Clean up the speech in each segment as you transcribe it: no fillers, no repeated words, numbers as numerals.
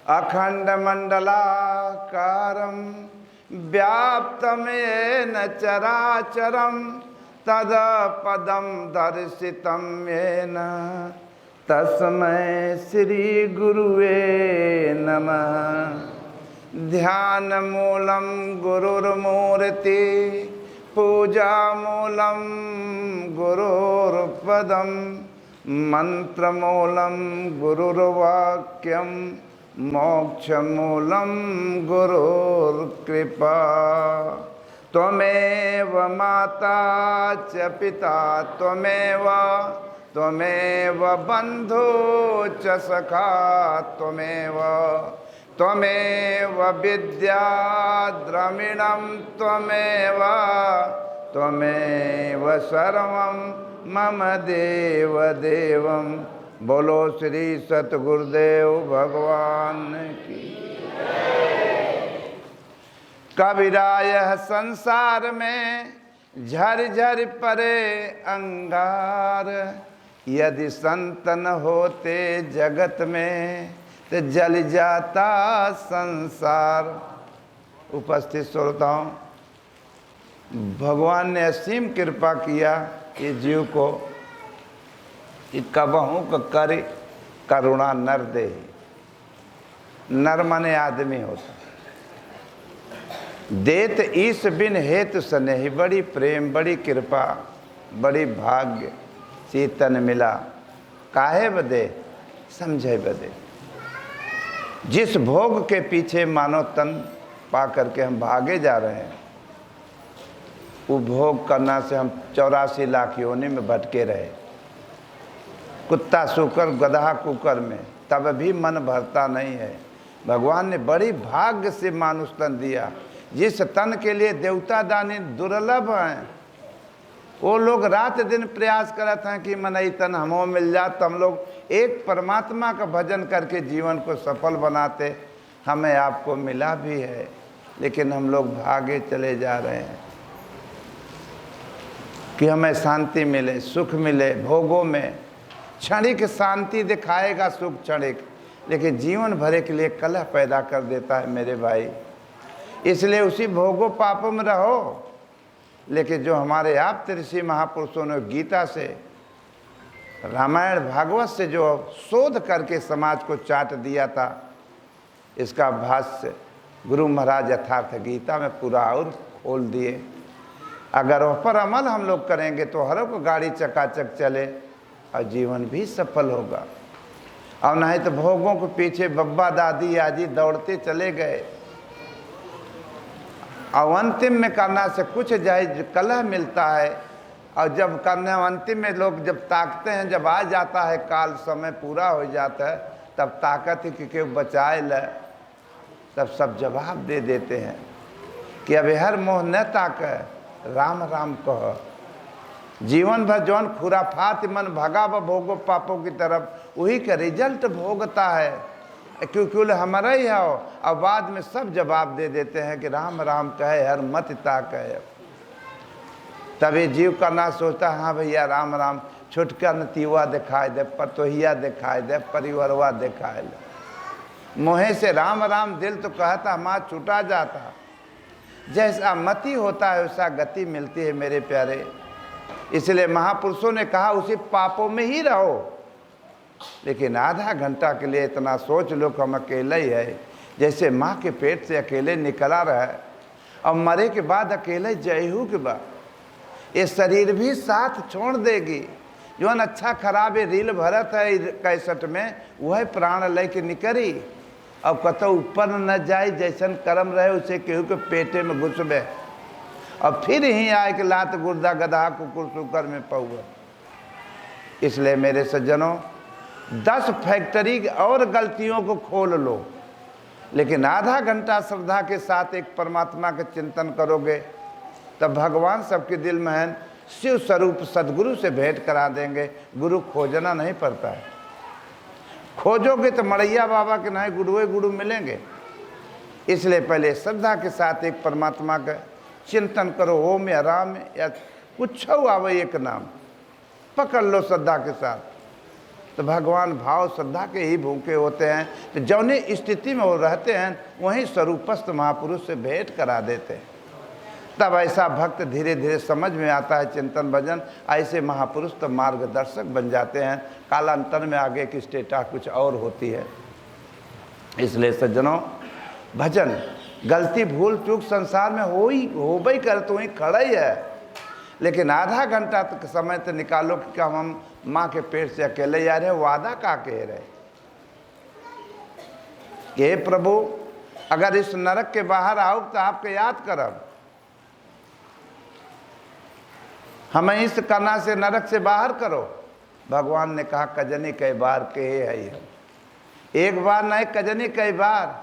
अखण्डमण्डलाकारं व्याप्तमेन चराचरं तत्पदं दर्शितं येन तस्मै श्रीगुरुवे नमः। ध्यानमूलं गुरुर्मूर्ति पूजामूलं गुरुर्पदं मंत्रमूलं गुरुर्वाक्यं मोक्षमूलं गुरुर्कृपा। त्वमेव माता च पिता त्वमेव बन्धु च सखा त्वमेव विद्या द्रविणं त्वमेव सर्वं मम देव देवं। बोलो श्री सतगुरुदेव भगवान की। कबीराय संसार में झर झर परे अंगार, यदि संत न होते जगत में तो जल जाता संसार। उपस्थित श्रोताओं, भगवान ने असीम कृपा किया कि जीव को कबहू कर करुणा नर दे। नर माने आदमी होता। देत ईश बिन हेतु स्नेही, बड़ी प्रेम बड़ी कृपा बड़ी भाग्य चेतन मिला। काहे बदे? समझे बदे। जिस भोग के पीछे मानव तन पा करके हम भागे जा रहे हैं, वो भोग करना से हम 84 लाख योनि में भटके रहे, कुत्ता सूकर गधा कुकर में, तब भी मन भरता नहीं है। भगवान ने बड़ी भाग्य से मानुष तन दिया, जिस तन के लिए देवता दानी दुर्लभ हैं। वो लोग रात दिन प्रयास करते हैं कि मनई तन हमो मिल जाए तो हम लोग एक परमात्मा का भजन करके जीवन को सफल बनाते। हमें आपको मिला भी है, लेकिन हम लोग भागे चले जा रहे हैं कि हमें शांति मिले, सुख मिले। भोगों में क्षणिक शांति दिखाएगा सुख क्षणिक, लेकिन जीवन भरे के लिए कलह पैदा कर देता है मेरे भाई। इसलिए उसी भोगों पापों में रहो। लेकिन जो हमारे आप ऋषि महापुरुषों ने गीता से, रामायण भागवत से जो शोध करके समाज को चाट दिया था, इसका भाष्य गुरु महाराज यथार्थ गीता में पूरा और खोल दिए। अगर वह पर अमल हम लोग करेंगे तो हर को गाड़ी चकाचक चले और जीवन भी सफल होगा। और नहीं तो भोगों के पीछे बब्बा दादी आजी दौड़ते चले गए और अंतिम में करना से कुछ जायज कलह मिलता है। और जब करने अंतिम में लोग जब ताकते हैं, जब आ जाता है काल, समय पूरा हो जाता है, तब ताकत ही कि क्यों बचाए ले, तब सब जवाब दे देते हैं कि अब हर मोह न ताक, राम राम कह। जीवन भर जौन खुराफात मन भगा व भोगो पापों की तरफ, वही का रिजल्ट भोगता है। क्योंकि हमारा ही है। और बाद में सब जवाब दे देते हैं कि राम राम कहे हर मत ताक। तभी जीव का ना सोचता, हाँ भैया राम राम, छुटका नतीवा दिखाई दे, पतोहिया दिखाई दे, परिवारवा दिखाई दे। मोहे से राम राम दिल तो कहता माँ छुटा जाता। जैसा मति होता है वैसा गति मिलती है मेरे प्यारे। इसलिए महापुरुषों ने कहा उसी पापों में ही रहो। लेकिन आधा घंटा के लिए इतना सोच लो कि हम अकेले ही है। जैसे माँ के पेट से अकेले निकला रहा और मरे के बाद अकेले जयहू के बाद ये शरीर भी साथ छोड़ देगी। जो अच्छा खराब रील भरत है कैसेट में, वह प्राण लेके निकली। अब कतो ऊपर न जाए, जैसन कर्म रहे उसे केहू के पेटे में घुसबे और फिर ही आए कि लात गुर्दा गधा कुकुर सुकर में पहुआ। इसलिए मेरे सज्जनों, 10 फैक्ट्री और गलतियों को खोल लो, लेकिन आधा घंटा श्रद्धा के साथ एक परमात्मा के चिंतन करोगे, तब भगवान सबके दिल में है। शिव स्वरूप सदगुरु से भेंट करा देंगे। गुरु खोजना नहीं पड़ता है। खोजोगे तो मड़ैया बाबा के नहीं गुरुए गुरु मिलेंगे। इसलिए पहले श्रद्धा के साथ एक परमात्मा का चिंतन करो। ओम या राम या कुछ आवे एक नाम पकड़ लो श्रद्धा के साथ। तो भगवान भाव श्रद्धा के ही भूखे होते हैं। तो जौनी स्थिति में वो रहते हैं वहीं स्वरूपस्थ महापुरुष से भेंट करा देते हैं। तब ऐसा भक्त धीरे धीरे समझ में आता है चिंतन भजन। ऐसे महापुरुष तो मार्गदर्शक बन जाते हैं। कालांतर में आगे की स्टेटस कुछ और होती है। इसलिए सज्जनों, भजन गलती भूल चूक संसार में हो ही कर तो ही खड़ा ही है, लेकिन आधा घंटा तक समय तो निकालो कि हम माँ के पेट से अकेले जा रहे, वादा का कह रहे कि प्रभु अगर इस नरक के बाहर आओ तो आपके याद करब, हमें इस कना से नरक से बाहर करो। भगवान ने कहा कजनी कई बार कहे है हम, एक बार नहीं कजनी कई बार।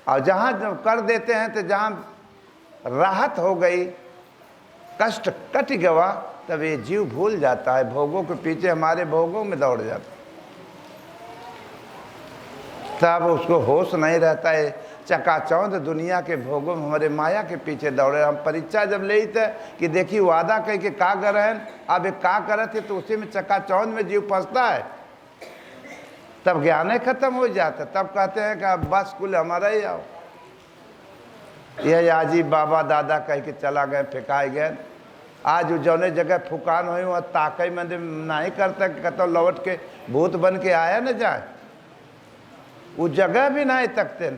और जहाँ कर देते हैं तो जहाँ राहत हो गई, कष्ट कट गया, तब ये जीव भूल जाता है, भोगों के पीछे हमारे भोगों में दौड़ जाता है, तब उसको होश नहीं रहता है। चकाचौंध दुनिया के भोगों में हमारे माया के पीछे दौड़े। हम परीक्षा जब ले थे कि देखिए वादा कह के का कर रहे हैं, अब एक का करे थे, तो उसी में चकाचौंध में जीव फंसता है, तब ज्ञान ही खत्म हो जाता। तब कहते हैं कि अब बस कुल हमारा ही आओ। यह आजी बाबा दादा कह के चला गए, फेंकाए गए। आज जौने जगह फुकान हुई वहाँ ताकई मंदिर नहीं करता, कहता लौट के भूत बन के आया न जाए, उस जगह भी नहीं तकते।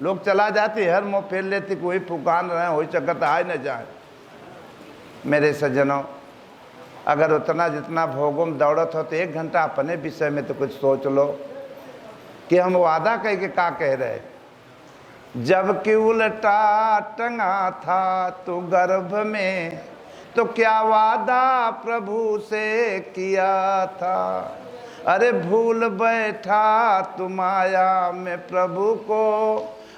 लोग चला जाते, हर मुँह फेर लेती, कोई फुकान रहे हो सकता आए न जाए। मेरे सज्जनों, अगर उतना जितना भोगों में दौड़त हो तो 1 घंटा अपने विषय में तो कुछ सोच लो कि हम वादा कह के का कह रहे। जबकि उल्टा टंगा था तू गर्भ में, तो क्या वादा प्रभु से किया था। अरे भूल बैठा तू माया में प्रभु को,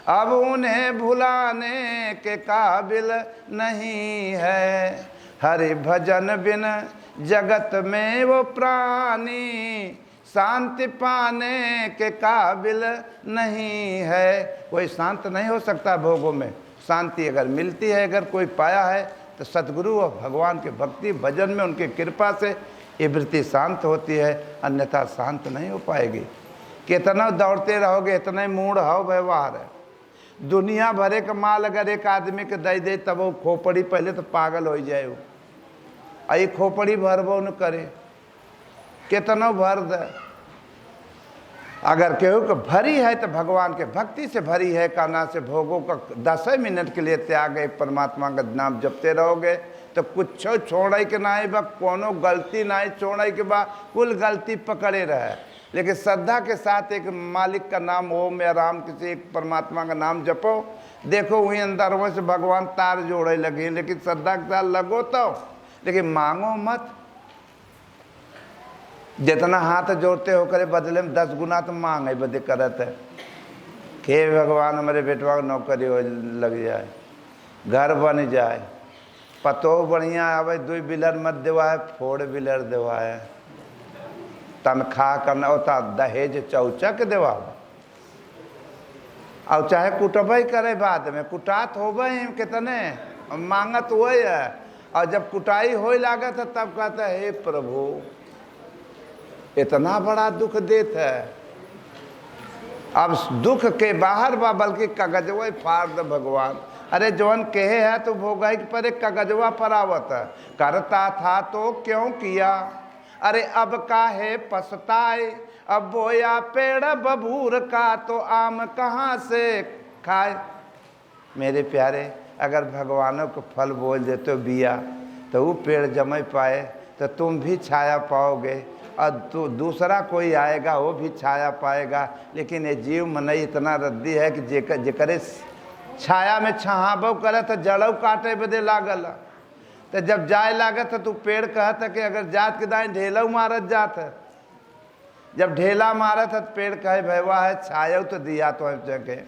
अब उन्हें भुलाने के काबिल नहीं है। हरि भजन बिन जगत में वो प्राणी, शांति पाने के काबिल नहीं है। कोई शांत नहीं हो सकता भोगों में। शांति अगर मिलती है, अगर कोई पाया है, तो सतगुरु और भगवान के भक्ति भजन में उनकी कृपा से ये वृत्ति शांत होती है, अन्यथा शांत नहीं हो पाएगी। कितना दौड़ते रहोगे इतना ही मूड हाव व्यवहार है। दुनिया भरे का माल अगर एक आदमी के दे दे, तब वो खोपड़ी पहले तो पागल हो जाए। वो आई खोपड़ी भरबो न करे, कितना भर दे। अगर केहू को भरी है तो भगवान के भक्ति से भरी है, काना से भोगों का 10 मिनट के लिए त्याग है, परमात्मा का नाम जपते रहोगे तो कुछ छोड़े के नहीं बा, कोनो गलती नहीं छोड़े के बा, कुल गलती पकड़े रहे। लेकिन श्रद्धा के साथ एक मालिक का नाम ओम या राम, किसी एक परमात्मा का नाम जपो, देखो वहीं अंदर से भगवान तार जोड़े लगे। लेकिन श्रद्धा के साथ लगो तो, लेकिन मांगो मत। जितना हाथ जोड़ते हो करे, बदले में 10 गुना तो मांगे बदे करत है। हे भगवान हमारे बेटवा को नौकरी हो लग जाए, घर बन जाए, पतो बढ़िया आवे, 2 बिलर मत देवाए, 4 बिलर देवाए, तनख्वाह करना होता, दहेज चौचक देवा, और चाहे कुटबई करे बाद में, कुटात होबे कितने मांगत हुए है। और जब कुटाई हो लागत है तब कहता है हे प्रभु इतना बड़ा दुख देत है। अब दुख के बाहर बा, बल्कि कागजवा फाड़ दे भगवान। अरे जवन कहे है तो भोगाई पर एक कागजवा पर आवत है, करता था तो क्यों किया, अरे अब काहे पछताए, अब बोया पेड़ बबूर का तो आम कहाँ से खाए। मेरे प्यारे, अगर भगवानों को फल बोल देते हो बिया, तो वो पेड़ जम पाए तो तुम भी छाया पाओगे, और तो दूसरा कोई आएगा वो भी छाया पाएगा। लेकिन ये जीव मन इतना रद्दी है कि जेकरे छाया में छहाबो करे तो जड़ों काटे बदे लागल। तो जब जाए लागत है तो पेड़ कहत है कि अगर जात के दाएं ढेला मारत जात है, जब ढेला मारत है तो पेड़ कहे भैया है छाया तो दिया तो जगह,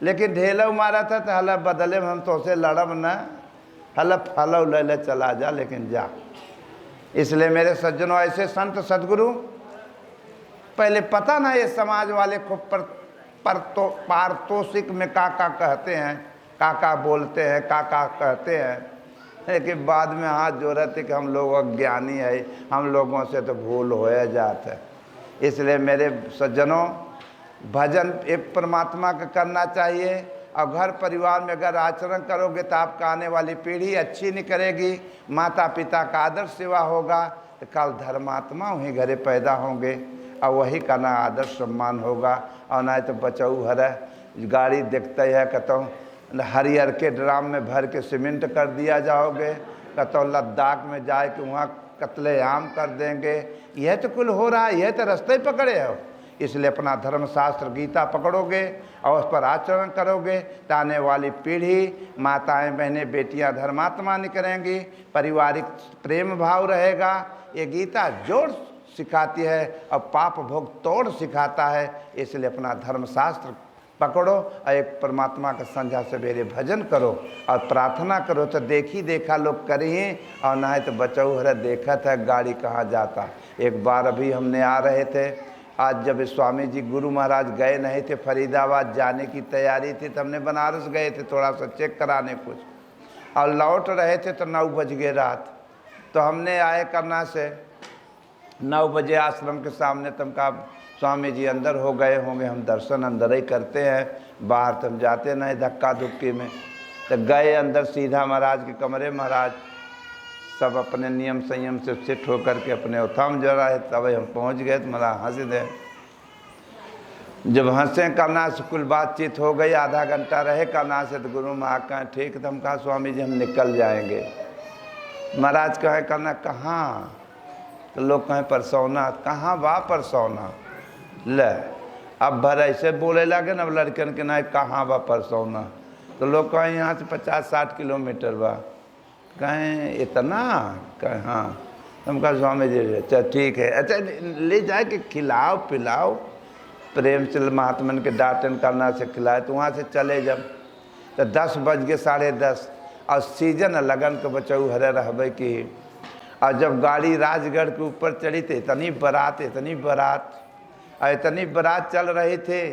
लेकिन ढेला मारत है तो हला बदले में हम तो उसे लड़ब न, हला फल ले ले चला जा, लेकिन जा। इसलिए मेरे सज्जनों, ऐसे संत सदगुरु पहले पता ना ये समाज वाले को पारितोषिक में का कहते हैं, का बोलते हैं, का कहते हैं। लेकिन बाद में हाथ जोड़े थे कि हम लोग अज्ञानी है, हम लोगों से तो भूल हो जाता है। इसलिए मेरे सज्जनों, भजन एक परमात्मा का करना चाहिए, और घर परिवार में अगर आचरण करोगे तो आपका आने वाली पीढ़ी अच्छी नहीं करेगी, माता पिता का आदर सेवा होगा तो कल धर्मात्मा वहीं घरे पैदा होंगे और वही का ना आदर सम्मान होगा। और ना तो बचाऊ हर गाड़ी देखते है कहता हरियर के ड्राम में भर के सीमेंट कर दिया जाओगे, कहता लद्दाख में जाए कि वहाँ कत्लेआम कर देंगे। यह तो कुल हो रहा है, यह तो रास्ते पकड़े हो। इसलिए अपना धर्मशास्त्र गीता पकड़ोगे और उस पर आचरण करोगे तो आने वाली पीढ़ी, माताएं बहनें बेटियां धर्मात्मा नहीं करेंगी, पारिवारिक प्रेम भाव रहेगा। ये गीता जोड़ सिखाती है और पाप भोग तोड़ सिखाता है। इसलिए अपना धर्मशास्त्र पकड़ो और एक परमात्मा का संध्या सवेरे भजन करो और प्रार्थना करो। तो देखी देखा लोग करिए और ना तो बचाऊ हर देखा था गाड़ी कहाँ जाता। एक बार अभी हमने आ रहे थे, आज जब स्वामी जी गुरु महाराज गए नहीं थे, फरीदाबाद जाने की तैयारी थी, तो हमने बनारस गए थे थोड़ा सा चेक कराने कुछ, और लौट रहे थे तो 9 बज गए रात। तो हमने आए करना से 9 बजे आश्रम के सामने, तुम कहा स्वामी जी अंदर हो गए होंगे, हम दर्शन अंदर ही करते हैं, बाहर तुम जाते नहीं धक्का धुक्की में। तो गए अंदर सीधा महाराज के कमरे, महाराज सब अपने नियम संयम से सिट होकर के अपने उथम जरा है। तब हम पहुंच गए तो महाराज हंस दे। जब हंसे करना से कुल बातचीत हो गई, आधा घंटा रहे करना से, तो गुरु महाराज कहें ठीक। तो हम कहा स्वामी जी हम निकल जाएंगे। महाराज कहे करना कहाँ? तो लोग कहें परसौना। कहाँ बा परसौना? ले अब भर ऐसे बोले लगे ना लड़कन के ना, कहाँ बा परसौना? तो लोग कहें यहाँ से 50-60 किलोमीटर बा। कहें इतना? कहें हाँ। हम कहा स्वामी जी अच्छा ठीक है, अच्छा ले जाए कि खिलाओ पिलाओ, प्रेम से महात्मन के डांटन करना से खिलाए। तो वहाँ से चले जब तो 10 बज गए 10:30, और सीजन लगन के बचाऊ हरे रहबे की। और जब गाड़ी राजगढ़ के ऊपर चढ़ी थी, इतनी बारात और इतनी बारात चल रही थी,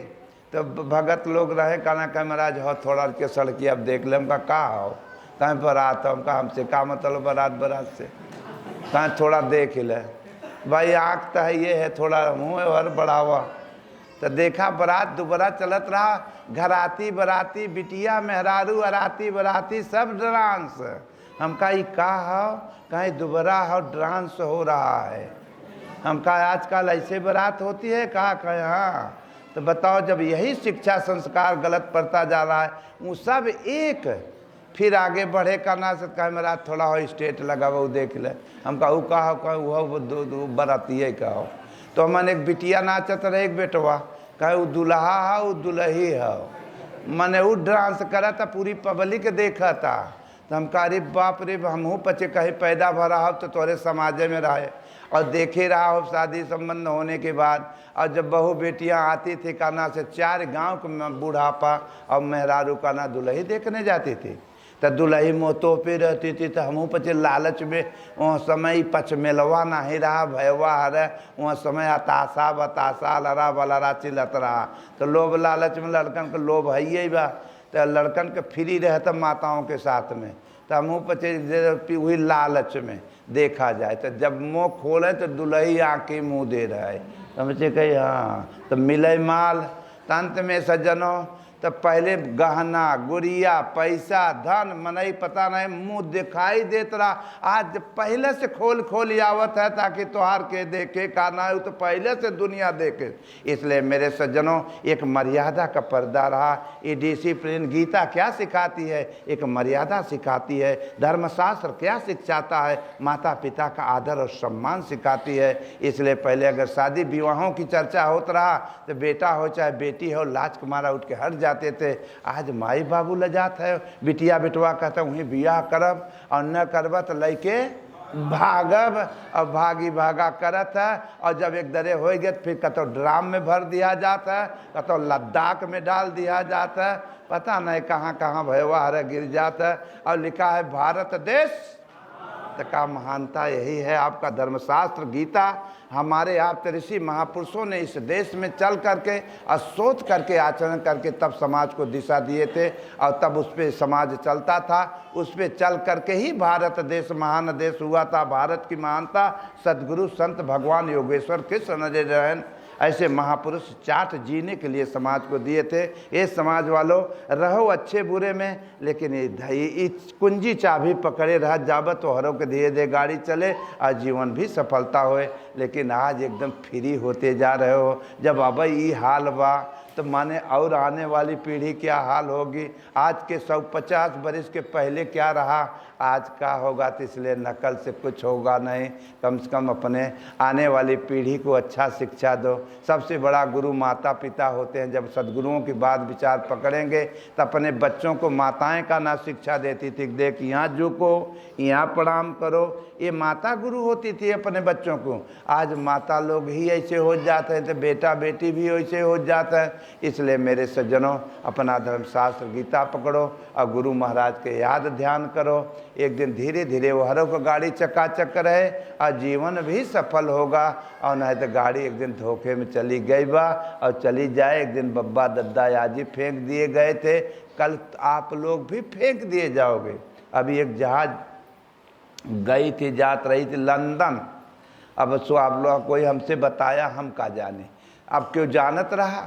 तो भगत लोग रहे कहना कह महाराज हो थोड़ा के सड़की अब देख ले। हमका कहा हो? कहीं बारात हो? हमका हमसे का मतलब बारात से? कहीं थोड़ा देख ले भाई, आँख तो है ये है, थोड़ा मुँह और बढ़ावा। तो देखा बारात दोबारा चलत रहा, घराती बराती बिटिया मेहरारू अराती बराती सब डांस। हम कहा ये का हो? कहीं दोबारा हो डांस हो रहा है। हम कहा आजकल ऐसे बारात होती है? कहा कहे हाँ। तो बताओ जब यही शिक्षा संस्कार गलत पड़ता जा रहा है, वो सब एक फिर आगे बढ़े करना से कहे मेरा थोड़ा हो स्टेट लगा वो देख ले। हम कहा वो कहा वो बरातिए का हो। तो मैंने एक बिटिया नाचत रहे, एक बेटवा कहे वो दुल्हा है वो दुल्ही है, मैंने वो डांस करा था पूरी पब्लिक देखा था। तो हम कहा अरे बाप रे, हमहूँ पचे कहीं पैदा भरा हो तो तोरे समाजे में रहे और देखे रहा हो शादी संबंध होने के बाद। और जब बहू बेटियां आती थी कहना से 4 गांव के बुढ़ापा और मेहरारू कहना दुल्ही देखने जाती थी, तो दुल्ही मोतो पे रहती थी। तो हमहूँ पचे लालच में वहाँ समय पचमेलवा नहीं रहा भयवा हरे, वहाँ समय अताशा बताशा लड़ा बलरा चिलत रहा। तो लोभ लालच में लड़कन के लोभ है ही बा, तो लड़कन के फ्री रहता माताओं के साथ में। तो हमहूँ पचे वही लालच में देखा जाए, तो जब मुँह खोले तो दुल्ही आँखें मुँह दे रहा है। तो बच्चे कही हाँ, तो मिले माल। तंत में सज्जनों तो पहले गहना गुड़िया पैसा धन मनई पता नहीं मुँह दिखाई देत रहा, आज पहले से खोल आवत है ताकि तोहार के देखे का ना हो, तो पहले से दुनिया देखे। इसलिए मेरे सज्जनों एक मर्यादा का पर्दा रहा। ये डिसिप्लिन गीता क्या सिखाती है? एक मर्यादा सिखाती है। धर्मशास्त्र क्या सिखाता है? माता पिता का आदर और सम्मान सिखाती है। इसलिए पहले अगर शादी विवाहों की चर्चा होता रहा तो बेटा हो चाहे बेटी हो लाज के मारा उठ के हट जाते थे। आज माई बाबू ल जात है, बिटिया बेटवा कहता वहीं बियाह करब और न करब तो लैके भागब और भागी भागा करत है। और जब एक दरे हो गए फिर कतो ड्राम में भर दिया जाता है, कतो लद्दाख में डाल दिया जाता है, पता नहीं कहाँ कहाँ भयवा हर गिर जाता है। और लिखा है भारत देश वेदांत का महानता यही है। आपका धर्मशास्त्र गीता हमारे आप ऋषि महापुरुषों ने इस देश में चल करके और सोच करके आचरण करके तब समाज को दिशा दिए थे और तब उस पर समाज चलता था। उस पर चल करके ही भारत देश महान देश हुआ था। भारत की महानता सद्गुरु संत भगवान योगेश्वर कृष्ण नारायण ऐसे महापुरुष चाट जीने के लिए समाज को दिए थे। ये समाज वालों रहो अच्छे बुरे में, लेकिन ये कुंजी चाबी पकड़े रह जाबत तो हरों के धीरे धीरे गाड़ी चले और जीवन भी सफलता होए। लेकिन आज एकदम फ्री होते जा रहे हो। जब अब ये हाल बा तो माने और आने वाली पीढ़ी क्या हाल होगी। आज के 150 बरस के पहले क्या रहा, आज का होगा। तो इसलिए नकल से कुछ होगा नहीं। कम से कम अपने आने वाली पीढ़ी को अच्छा शिक्षा दो। सबसे बड़ा गुरु माता पिता होते हैं। जब सद्गुरुओं की बात विचार पकड़ेंगे तो अपने बच्चों को माताएं का ना शिक्षा देती थी, देख यहाँ झुको, यहाँ प्रणाम करो। ये माता गुरु होती थी अपने बच्चों को। आज माता लोग ही ऐसे हो जाते हैं तो बेटा बेटी भी ऐसे हो जाता है। इसलिए मेरे सज्जनों, अपना धर्मशास्त्र गीता पकड़ो और गुरु महाराज के याद ध्यान करो। एक दिन धीरे धीरे वो हरों को गाड़ी चकाचक रहे और जीवन भी सफल होगा। और नहीं तो गाड़ी एक दिन धोखे में चली गई बा और चली जाए। एक दिन बब्बा दद्दा याजी फेंक दिए गए थे, कल आप लोग भी फेंक दिए जाओगे। अभी एक जहाज गई थी, जात रही थी लंदन। अब सो आप लोग कोई हमसे बताया, हम का जाने। अब क्यों जानत रहा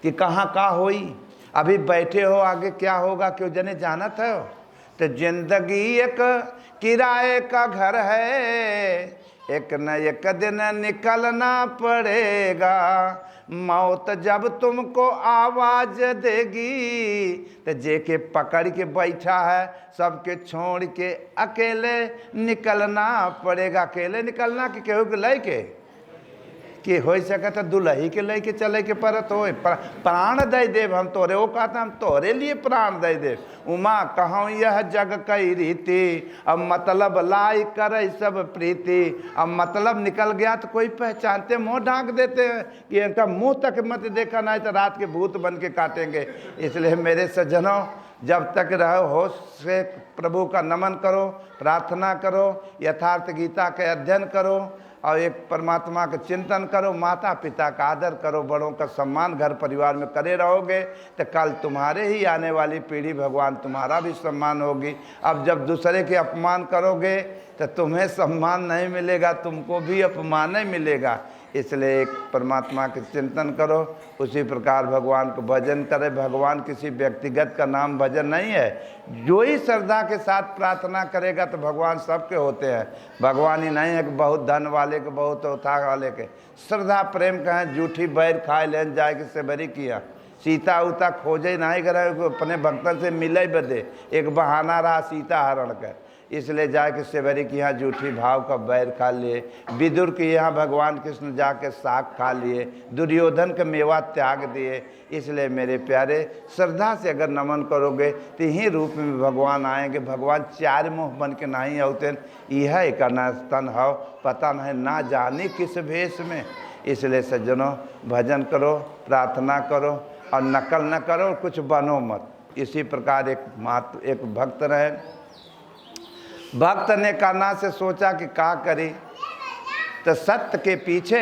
कि कहाँ का होई। अभी बैठे हो, आगे क्या होगा क्यों जने जानत हो। तो जिंदगी एक किराए का घर है, एक न एक दिन निकलना पड़ेगा। मौत जब तुमको आवाज देगी तो जेके पकड़ के बैठा है सबके छोड़ के अकेले निकलना पड़ेगा। अकेले निकलना कि केहू के लेके कि हो सके तो दुल्ही के लेके चले के परत हो। प्राण दे देव हम तोरे, वो कहता हम तोरे लिए प्राण दे देव। उमा कहूँ यह जग कई रीति, अब मतलब लाई करे सब प्रीति। अब मतलब निकल गया तो कोई पहचानते मुँह ढांक देते हैं कि इनका मुंह तक मत देखा, नहीं तो रात के भूत बन के काटेंगे। इसलिए मेरे सज्जनों, जब तक रहो होश से प्रभु का नमन करो, प्रार्थना करो, यथार्थ गीता के अध्ययन करो और एक परमात्मा का चिंतन करो, माता पिता का आदर करो, बड़ों का सम्मान घर परिवार में करे रहोगे तो कल तुम्हारे ही आने वाली पीढ़ी भगवान तुम्हारा भी सम्मान होगी। अब जब दूसरे के अपमान करोगे तो तुम्हें सम्मान नहीं मिलेगा, तुमको भी अपमान ही मिलेगा। इसलिए एक परमात्मा के चिंतन करो, उसी प्रकार भगवान को भजन करे। भगवान किसी व्यक्तिगत का नाम भजन नहीं है। जो ही श्रद्धा के साथ प्रार्थना करेगा तो भगवान सबके होते हैं। भगवान ही नहीं है कि बहुत धन वाले के, बहुत उठा वाले के। श्रद्धा प्रेम कहें जूठी बैर खाए लेन जाए के सेबरी किया। सीता उता खोजे नहीं करे, अपने भक्तन से मिले बदे एक बहाना रहा सीता हरण का। इसलिए जाके सेवरी के यहाँ जूठी भाव का बैर खा लिए। विदुर के यहाँ भगवान कृष्ण जाके साग खा लिए, दुर्योधन के मेवा त्याग दिए। इसलिए मेरे प्यारे, श्रद्धा से अगर नमन करोगे तो यही रूप में भगवान आएंगे। भगवान चार मुँह बन के नहीं होते, यह एक अनास्तन हो, पता नहीं ना जाने किस भेष में। इसलिए सज्जनों, भजन करो, प्रार्थना करो और नकल न करो, कुछ बनो मत। इसी प्रकार एक भक्त रहे। भक्त ने करना से सोचा कि क्या करी, तो सत्य के पीछे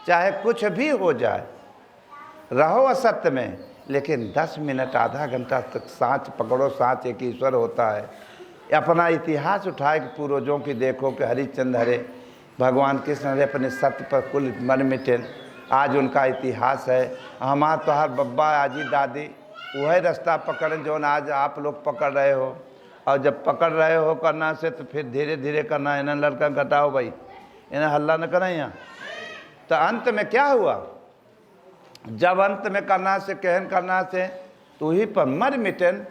चाहे कुछ भी हो जाए, रहो असत्य में, लेकिन 10 मिनट आधा घंटा तक सांच पकड़ो। सांच एक ईश्वर होता है। अपना इतिहास उठाए कि पूर्वजों की देखो कि हरिश्चंद्र हरे, भगवान कृष्ण हरे, अपने सत्य पर कुल मन मिटे। आज उनका इतिहास है। हमार तोहार बब्बा आजी दादी वही रास्ता पकड़े जो आज आप लोग पकड़ रहे हो। और जब पकड़ रहे हो करना से तो फिर धीरे धीरे करना। इन्हें लड़का घटाओ भाई, इन्हें हल्ला न करें यहाँ। तो अंत में क्या हुआ, जब अंत में करना से कहन करना से तो ही पर मर मिटेन।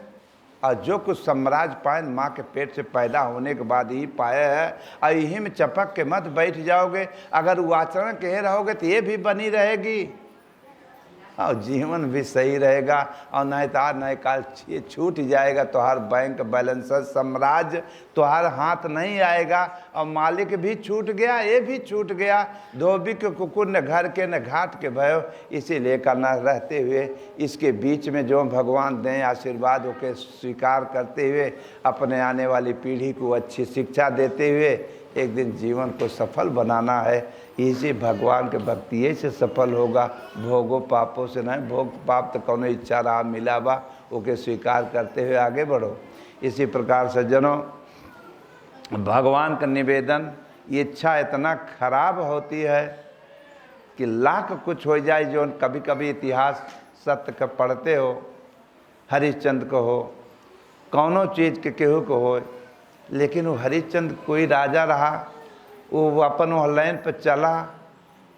और जो कुछ साम्राज्य पाए माँ के पेट से पैदा होने के बाद ही पाए है। और यही में चपक के मत बैठ जाओगे। अगर वो आचरण कहे रहोगे तो ये भी बनी रहेगी और जीवन भी सही रहेगा। और नहीं तो नहीं काल छूट जाएगा तो हर बैंक बैलेंस साम्राज्य तो हर हाथ नहीं आएगा। और मालिक भी छूट गया, ये भी छूट गया। धोबी के कुकुर न घर के न घाट के भयो, इसीलिए करना रहते हुए इसके बीच में जो भगवान दें आशीर्वाद होके स्वीकार करते हुए अपने आने वाली पीढ़ी को अच्छी शिक्षा देते हुए एक दिन जीवन को सफल बनाना है। इसी भगवान के भक्ति से सफल होगा, भोगो पापों से नहीं। भोग पाप तो कौन इच्छा रहा मिला बा, ओके स्वीकार करते हुए आगे बढ़ो। इसी प्रकार सज्जनों, भगवान का निवेदन, इच्छा इतना खराब होती है कि लाख कुछ हो जाए। जो कभी कभी इतिहास सत्य का पढ़ते हो, हरिश्चंद्र को हो, कौनों चीज़ के केहू को हो, लेकिन वो हरिश्चंद्र कोई राजा रहा, वो अपन वो लाइन पर चला।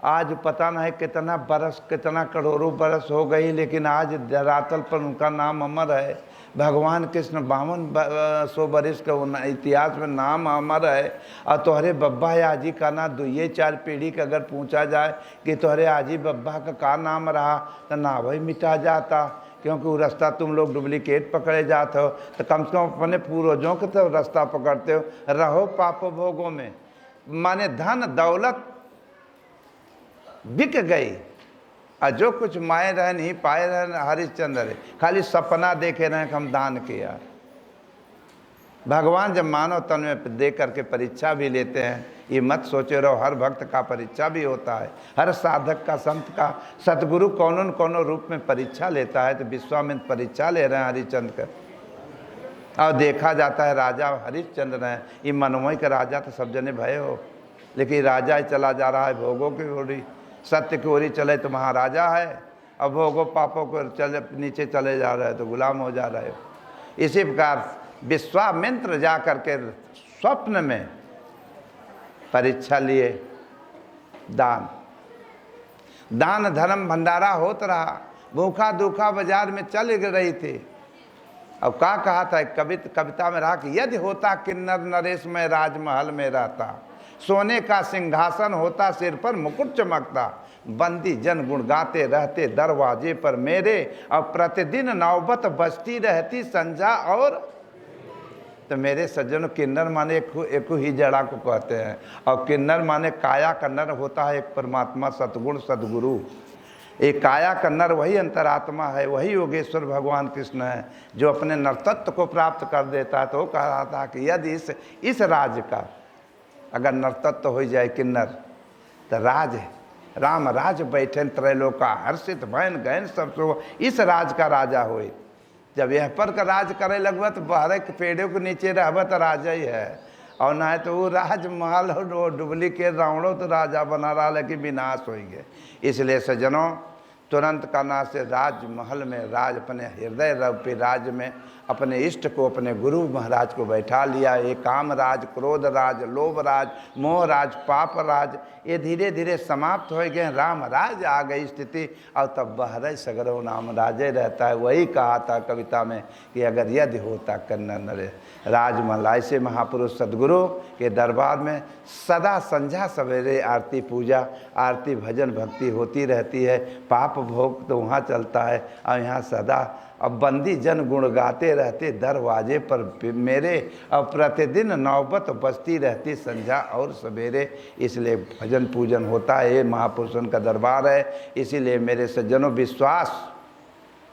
आज पता नहीं कितना बरस, कितना करोड़ों बरस हो गई, लेकिन आज धरातल पर उनका नाम अमर है। भगवान कृष्ण 5200 बरिस का इतिहास में नाम अमर है। और तोहरे बब्बा या आजी का ना दुए चार पीढ़ी का अगर पूछा जाए कि तोहरे आजी बब्बा का नाम रहा, तो ना वही मिटा जाता। क्योंकि वो रास्ता तुम लोग डुप्लीकेट पकड़े जाते हो, तो कम से कम अपने पूर्वजों के तो रास्ता पकड़ते हो। रहो पाप भोगों में, माने धन दौलत बिक गई, और जो कुछ माए रहे नहीं पाए रहे हरिश्चंद्र, खाली सपना देखे रहे कि हम दान किया। भगवान जब मानव तन में दे करके परीक्षा भी लेते हैं, ये मत सोचे रहो हर भक्त का परीक्षा भी होता है, हर साधक का, संत का, सतगुरु कौनों न कौनों रूप में परीक्षा लेता है। तो विश्वामित्र परीक्षा ले रहे हैं हरिश्चंद्र का। और देखा जाता है राजा हरिश्चंद्र हैं, ये मनमोही का राजा तो सब जने भय हो, लेकिन राजा ही चला जा रहा है भोगों की ओरी। सत्य की ओरी चले तो महाराजा है, अब भोगों पापों को चले नीचे चले जा रहे हो तो गुलाम हो जा रहे हो। इसी प्रकार विश्वामित्र जा करके स्वप्न में परीक्षा लिए। दान दान धर्म भंडारा होता रहा, भूखा दूखा बाजार में चल रही थी। अब क्या कहा था कविता में रहा कि यदि होता किन्नर नरेश में राजमहल में रहता, सोने का सिंहासन होता सिर पर मुकुट चमकता, बंदी जन गुण गाते रहते दरवाजे पर मेरे, और प्रतिदिन नौबत बजती रहती संझा और। तो मेरे सज्जनों, किन्नर माने एक ही जड़ा को कहते हैं, और किन्नर माने काया का नर होता है एक परमात्मा सतगुण सदगुरु। एक काया का नर वही अंतरात्मा है, वही योगेश्वर भगवान कृष्ण है, जो अपने नरतत्व को प्राप्त कर देता है। तो वो कह रहा था कि यदि इस राज का अगर नरतत्व हो जाए किन्नर, तो राज राम राज बैठे त्रैलोका हर्षित भयन गहन सब सो, इस राज का राजा होए। जब यह पर का राज करे लगवा तो बहरे के पेड़ों के नीचे रहबा तो राजा ही है, और ना है तो वो राजमहल और डुप्लीकेट रावणों तो राजा बना रहा, लेकिन विनाश होंगे। इसलिए सज्जनों, तुरंत करना से राजमहल में राज अपने हृदय रूपी राज में अपने इष्ट को, अपने गुरु महाराज को बैठा लिया। ये काम राज, क्रोध राज, लोभ राज, मोह राज, पाप राज, ये धीरे धीरे समाप्त हो गए। राम राज आ गई स्थिति, और तब बहरे सगरो नाम राजे रहता है। वही कहा था कविता में कि अगर यदि होता कन्नर नरे राजमहल। ऐसे महापुरुष सदगुरु के दरबार में सदा संध्या सवेरे आरती पूजा, आरती भजन भक्ति होती रहती है। पाप भोग तो वहाँ चलता है, और यहाँ सदा अब बंदी जन गुण गाते रहते दरवाजे पर मेरे, और प्रतिदिन नौबत बजती रहती संध्या और सवेरे। इसलिए भजन पूजन होता है, ये महापुरुषों का दरबार है। इसीलिए मेरे सज्जनों, विश्वास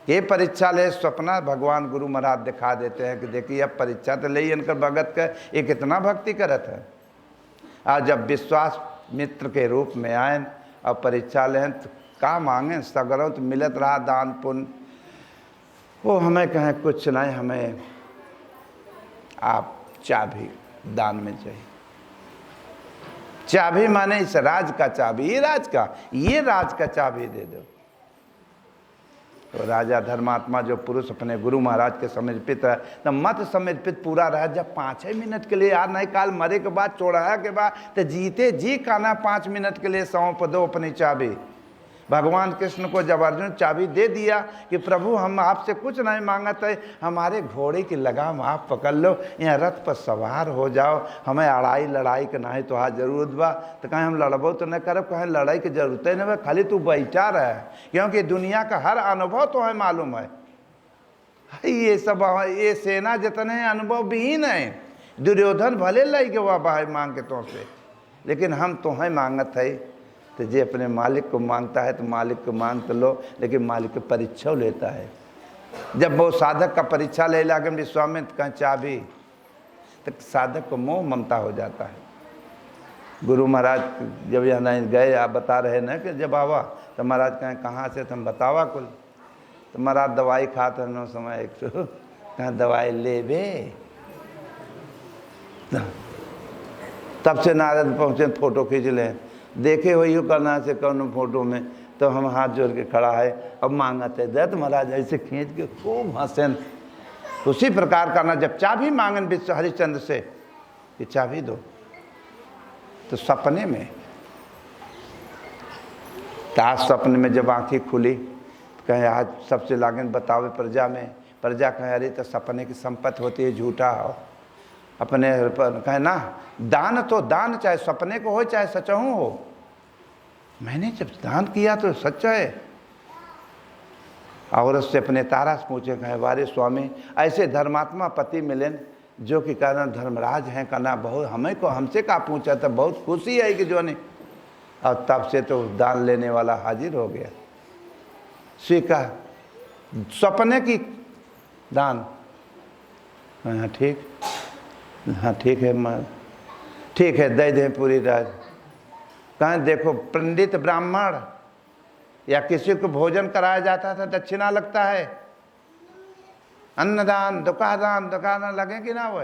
ये परीक्षा ले स्वप्ना भगवान गुरु महाराज दिखा देते हैं कि देखिए अब परीक्षा तो ले इनकर भगत का, ये कितना भक्ति करत है। आज जब विश्वास मित्र के रूप में आए और परीक्षा लें तो का मांगे, सगरों तो मिलत रहा दान पुण्य। वो हमें कहें कुछ नहीं, हमें आप चाबी दान में चाहिए। चाबी माने इस राज का चाबी, ये राज का चाबी दे दो। तो राजा धर्मात्मा जो पुरुष अपने गुरु महाराज के समर्पित है, तो मत समर्पित पूरा रहा। जब 5 मिनट के लिए यार नहीं, काल मरे के बाद चौड़ाया के बाद तो जीते जी काना 5 मिनट के लिए सौंप दो अपनी चाबी। भगवान कृष्ण को जब अर्जुन चाबी दे दिया कि प्रभु हम आपसे कुछ नहीं मांगते, हमारे घोड़े की लगाम आप पकड़ लो, यहाँ रथ पर सवार हो जाओ, हमें लड़ाई के नहीं तो हाँ जरूरत बा, तो कहीं हम लड़बो तो नहीं करब, कहीं लड़ाई की जरूरत ही नहीं, खाली तू बैठा रहे, क्योंकि दुनिया का हर अनुभव तो हमें मालूम है। ये सब ये सेना जितने अनुभव विहीन है, दुर्योधन भले लई के वह बाहर मांग के तो से, लेकिन हम तुम्हें मांगत है, तो जे अपने मालिक को मांगता है तो मालिक को मांग तो लो, लेकिन मालिक की परीक्षा लेता है। जब वो साधक का परीक्षा ले लागे विश्वामित्र कहीं चाबी, तो साधक को मोह ममता हो जाता है। गुरु महाराज जब यहाँ नहीं गए, आप बता रहे ना कि जब आवा तो महाराज कहें कहाँ से, तुम बतावा कुल, तो महाराज दवाई खाते न समय एक तो कहाँ दवाई ले बे, तब से नारद पहुँचे फोटो खींच ले, देखे हो यू करना से कौन फोटो में, तो हम हाथ जोड़ के खड़ा है, अब मांगते दत्त महाराज ऐसे खींच के खूब हंसन। उसी प्रकार करना, जब चाबी मांगन विश्व हरिश्चंद्र से कि चाबी दो, तो सपने में, तो आज सपने में जब आंखें खुली तो कहें आज सबसे लागन बतावे प्रजा में, प्रजा कहें अरे तो सपने की संपत्ति होती है, झूठा हो अपने कहे ना, दान तो दान चाहे सपने को हो चाहे सचहू हो, मैंने जब दान किया तो सच्चा है। और उससे अपने तारा से पूछे, कहे वारे स्वामी ऐसे धर्मात्मा पति मिलेन जो कि कारण धर्मराज हैं, कहना बहुत हमें को हमसे का पूछा, तो बहुत खुशी है कि जो नहीं, और तब से तो दान लेने वाला हाजिर हो गया, स्वीकार सपने की दान। हाँ ठीक, हाँ ठीक है माँ, ठीक है दे दें पूरी रात। कहें देखो पंडित ब्राह्मण या किसी को भोजन कराया जाता था दक्षिणा लगता है, अन्नदान दुकान लगे कि ना वो,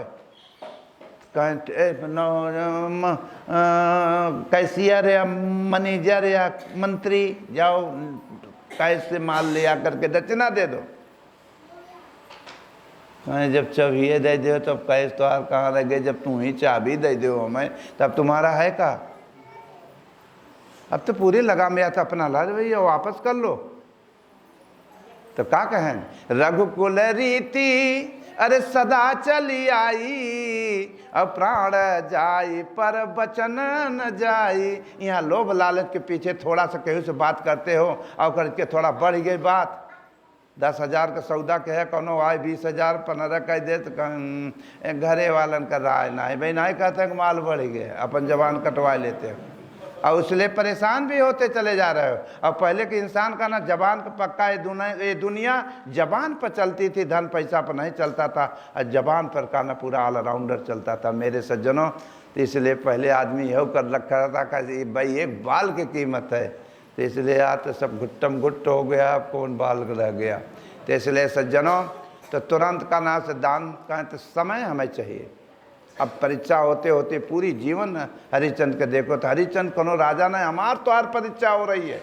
कहें कैशियर या मैनेजर या मंत्री जाओ कैसे माल लिया करके दक्षिणा दे दो। कहें जब चाबी दे दो तब कैश तो यार कहाँ रह गए, जब तुम ही चाबी दे दो हमें तब तुम्हारा है का, अब तो पूरी लगा में था अपना लाज भैया वापस कर लो। तो क्या कहें, रघुकुल रीति अरे सदा चली आई, अब प्राण जाई पर बचन न जाई। यहाँ लोभ लालच के पीछे थोड़ा सा केहू से बात करते हो और करके थोड़ा बढ़ गई बात, 10,000 का सौदा के है कोनो आए 20,000 15 कह दे तो घरे वालन का राय ना है भाई, नहीं कहते हैं कि माल बढ़ गए, अपन जबान कटवा लेते हो और इसलिए परेशान भी होते चले जा रहे हो। और पहले के इंसान का ना जबान का पक्का, ये दुनिया जबान पर चलती थी, धन पैसा पर नहीं चलता था, और जबान पर का ना पूरा ऑलराउंडर चलता था मेरे सज्जनों। तो इसलिए पहले आदमी यह कर रखा था कि भाई एक बाल की कीमत है, तो इसलिए आज तो सब घुट्टम घुट्ट हो गया, अब कौन बाल रह गया। तो इसलिए सज्जनों तो तुरंत का ना से दान कहें तो समय हमें चाहिए। अब परीक्षा होते होते पूरी जीवन हरिश्चंद्र के देखो तो हरिश्चंद्र कोनो राजा नहीं, हमार तो हर परीक्षा हो रही है,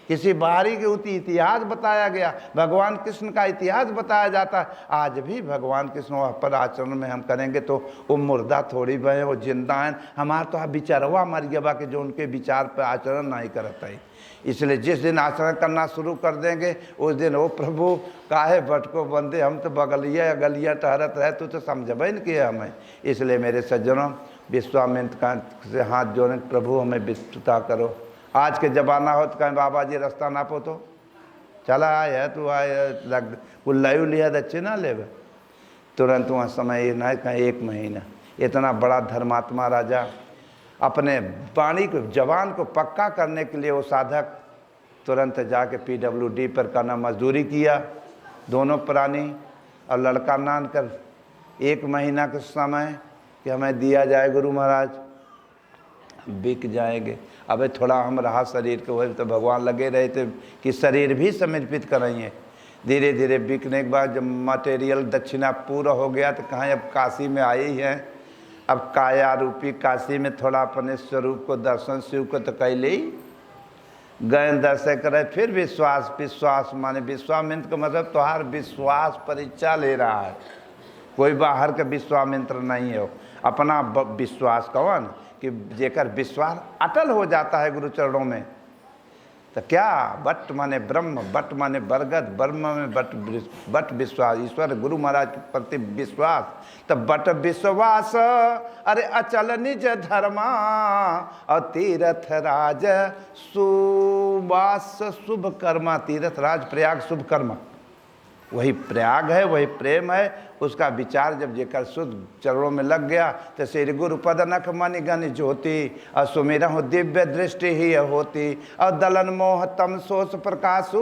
किसी बाहरी के उति इतिहास बताया गया, भगवान कृष्ण का इतिहास बताया जाता है। आज भी भगवान कृष्ण पर आचरण में हम करेंगे तो वो मुर्दा थोड़ी बहे, वो जिंदा हैं। हमारा तो विचारवा मर गया कि जो उनके विचार पर आचरण नहीं करता है। इसलिए जिस दिन आचरण करना शुरू कर देंगे उस दिन ओ प्रभु काहे भटको बंदे, हम तो बगलिया गलिया टहरत रहे, तो समझबे न किया हमें। इसलिए मेरे सज्जनों विश्वामित्र का से हाथ जोड़े, प्रभु हमें विस्तृता करो। आज के जमाना हो तो कहें बाबा जी रास्ता नापो, तो चला आया तू आया लग कुल्लायु लिया दक्षिणा ले, तुरंत वहाँ समय ना कहें 1 महीना। इतना बड़ा धर्मात्मा राजा अपने वाणी को जवान को पक्का करने के लिए वो साधक तुरंत जाके PWD पर करना मजदूरी किया, दोनों प्राणी और लड़का नान कर 1 महीना के समय कि हमें दिया जाए गुरु महाराज, बिक जाएंगे। अबे थोड़ा हम रहा शरीर के वही तो भगवान लगे रहे थे कि शरीर भी समर्पित करेंगे। धीरे धीरे बिकने के बाद जब मटेरियल दक्षिणा पूरा हो गया तो कहाँ अब काशी में आए ही हैं, अब काया रूपी काशी में थोड़ा अपने स्वरूप को दर्शन शिव को तो कैले ही गए दर्शन करे। फिर विश्वास माने विश्वामित्र का मतलब तुम्हार विश्वास परीक्षा ले रहा है, कोई बाहर का विश्वामित्र नहीं हो, अपना विश्वास कौन कि जेकर विश्वास अटल हो जाता है गुरु चरणों में, तो क्या बट माने ब्रह्म, बट माने बरगद, ब्रह्म में बट विश्वास, ईश्वर गुरु महाराज के प्रति विश्वास। तो बट विश्वास अरे अचल निज धर्मा, और तीर्थ राज सुवास शुभ कर्मा। तीर्थ राज प्रयाग शुभ कर्मा, वही प्रयाग है, वही प्रेम है। उसका विचार जब जेकर शुद्ध चरणों में लग गया तो श्री गुरु पद नख मनि गण ज्योति, और सुमिरा हो दिव्य दृष्टि ही होती, और दलन मोह तम सोच प्रकाशु,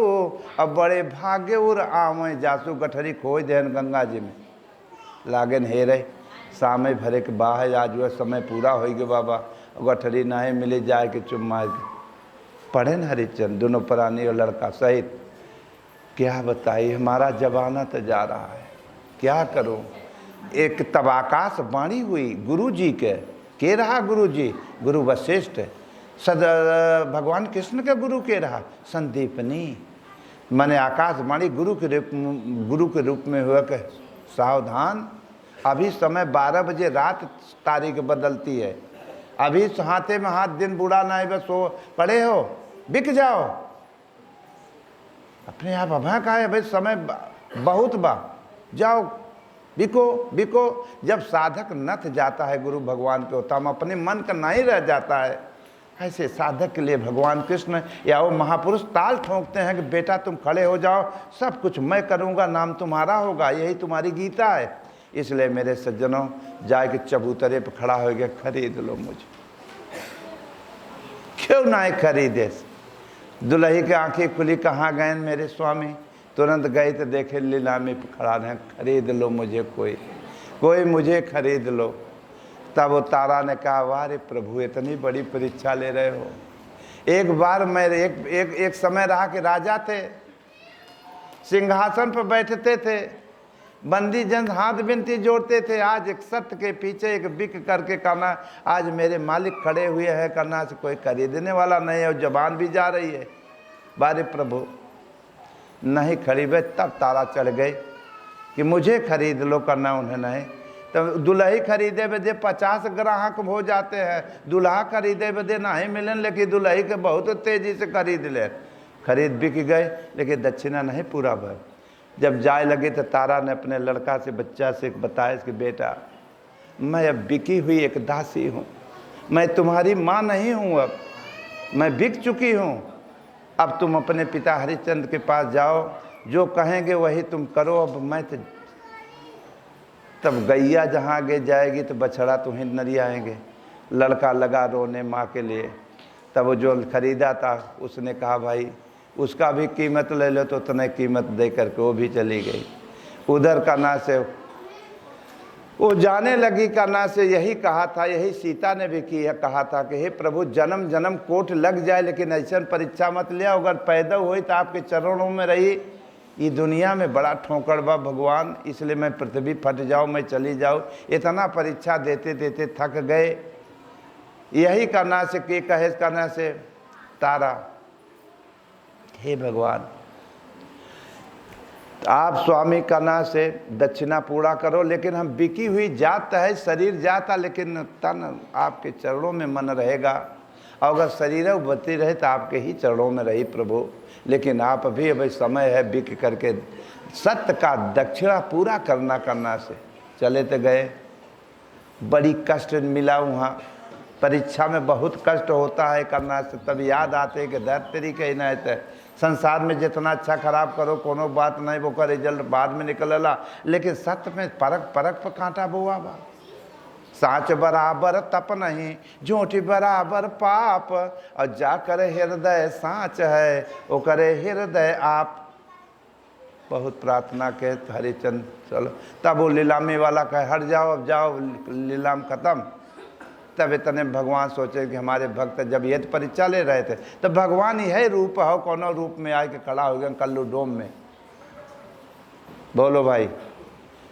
और बड़े भाग्य उर आवे जासु। गठरी खोज देन गंगा जी में लागन हे रहे सामे भरे के बाहे, आज वह समय पूरा हो गया बाबा, गठरी नाहे मिले जाए के चुम्मा के पढ़े न हरिचंद दोनों प्राणी और लड़का सहित। क्या बताइए, हमारा जमाना तो जा रहा है, क्या करूं। एक तब आकाश वाणी हुई गुरु जी के रहा गुरु जी, गुरु वशिष्ठ। सद भगवान कृष्ण के गुरु के रहा संदीपनी। माने आकाश वाणी गुरु के रूप में हुआ के सावधान, अभी समय 12 बजे रात तारीख बदलती है, अभी हाथे में हाथ दिन बुढ़ा नहीं बस वो पड़े हो, बिक जाओ अपने आप। अभा का है भाई, समय बहुत बा, जाओ बिको बिको। जब साधक नथ जाता है गुरु भगवान के होता, हम अपने मन का नहीं रह जाता है। ऐसे साधक के लिए भगवान कृष्ण या वो महापुरुष ताल ठोंकते हैं कि बेटा तुम खड़े हो जाओ, सब कुछ मैं करूँगा, नाम तुम्हारा होगा, यही तुम्हारी गीता है। इसलिए मेरे सज्जनों, जाके चबूतरे पर खड़ा हो गया, खरीद लो मुझे, क्यों ना खरीदे। दुल्ही की आंखें खुली, कहाँ गए मेरे स्वामी, तुरंत गए तो देखे लीलामी पर खड़ा रहे, खरीद लो मुझे, कोई मुझे खरीद लो। तब वो तारा ने कहा, वाह रे प्रभु, इतनी बड़ी परीक्षा ले रहे हो। एक बार मैं एक समय रहा कि राजा थे, सिंहासन पर बैठते थे, बंदी जन हाथ बिनती जोड़ते थे। आज एक सत्य के पीछे एक बिक करके करना, आज मेरे मालिक खड़े हुए हैं करना से कोई खरीदने वाला नहीं है, और जबान भी जा रही है, बारे प्रभु नहीं खरीदे। तब तारा चढ़ गए कि मुझे खरीद लो, करना उन्हें नहीं। तो दुल्ही खरीदे बदे 50 ग्राहक हो जाते हैं, दुल्हा खरीदे बदे नहीं मिलन, लेकिन दुल्ही के बहुत तेजी से खरीद ले, खरीद बिक गए, लेकिन दक्षिणा नहीं पूरा भर। जब जाए लगे तो तारा ने अपने लड़का से, बच्चा से बताया कि बेटा मैं अब बिकी हुई एक दासी हूँ, मैं तुम्हारी माँ नहीं हूँ, अब मैं बिक चुकी हूँ। अब तुम अपने पिता हरिश्चंद्र के पास जाओ, जो कहेंगे वही तुम करो। अब मैं तो तब गैया जहाँ आगे जाएगी तो बछड़ा तुम्हें नरी आएंगे। लड़का लगा रोने माँ के लिए। तब वो जो खरीदा था उसने कहा भाई उसका भी कीमत ले लो, तो उतने कीमत दे करके वो भी चली गई। उधर करना से वो जाने लगी, करना से यही कहा था, यही सीता ने भी की है, कहा था कि हे प्रभु जन्म जन्म कोट लग जाए लेकिन ऐसा परीक्षा मत लिया, अगर पैदा हुई तो आपके चरणों में रही। ये दुनिया में बड़ा ठोकर बा भगवान, इसलिए मैं पृथ्वी फट जाऊँ, मैं चली जाऊँ। इतना परीक्षा देते देते थक गए। यही करना से के कहे करना से तारा, हे भगवान आप स्वामी करना से दक्षिणा पूरा करो, लेकिन हम बिकी हुई जात है, शरीर जाता, लेकिन तन आपके चरणों में मन रहेगा। और अगर शरीर बती रहे तो आपके ही चरणों में रही प्रभु। लेकिन आप अभी समय है बिक करके सत्य का दक्षिणा पूरा करना से चले तो गए। बड़ी कष्ट मिला वहाँ, परीक्षा में बहुत कष्ट होता है करना से। तब याद आते कि दर तरीके ही नहीं थे, संसार में जितना अच्छा खराब करो कोनो बात नहीं, वो का रिजल्ट बाद में निकलला, लेकिन सत्य में परख पर कांटा बुआ बा। साँच बराबर तप नहीं, झूठी बराबर पाप, और जा करे हृदय साँच है, वो करे हृदय आप। बहुत प्रार्थना के हरिचंद चलो। तब वो लीलामी वाला कहे हट जाओ, अब जाओ लीलाम खत्म। तब इतने भगवान सोचे कि हमारे भक्त जब ये परीक्षा ले रहे थे तो भगवान यही रूप हो, कोनो रूप में आके खड़ा हो गया कल्लू डोम में। बोलो भाई,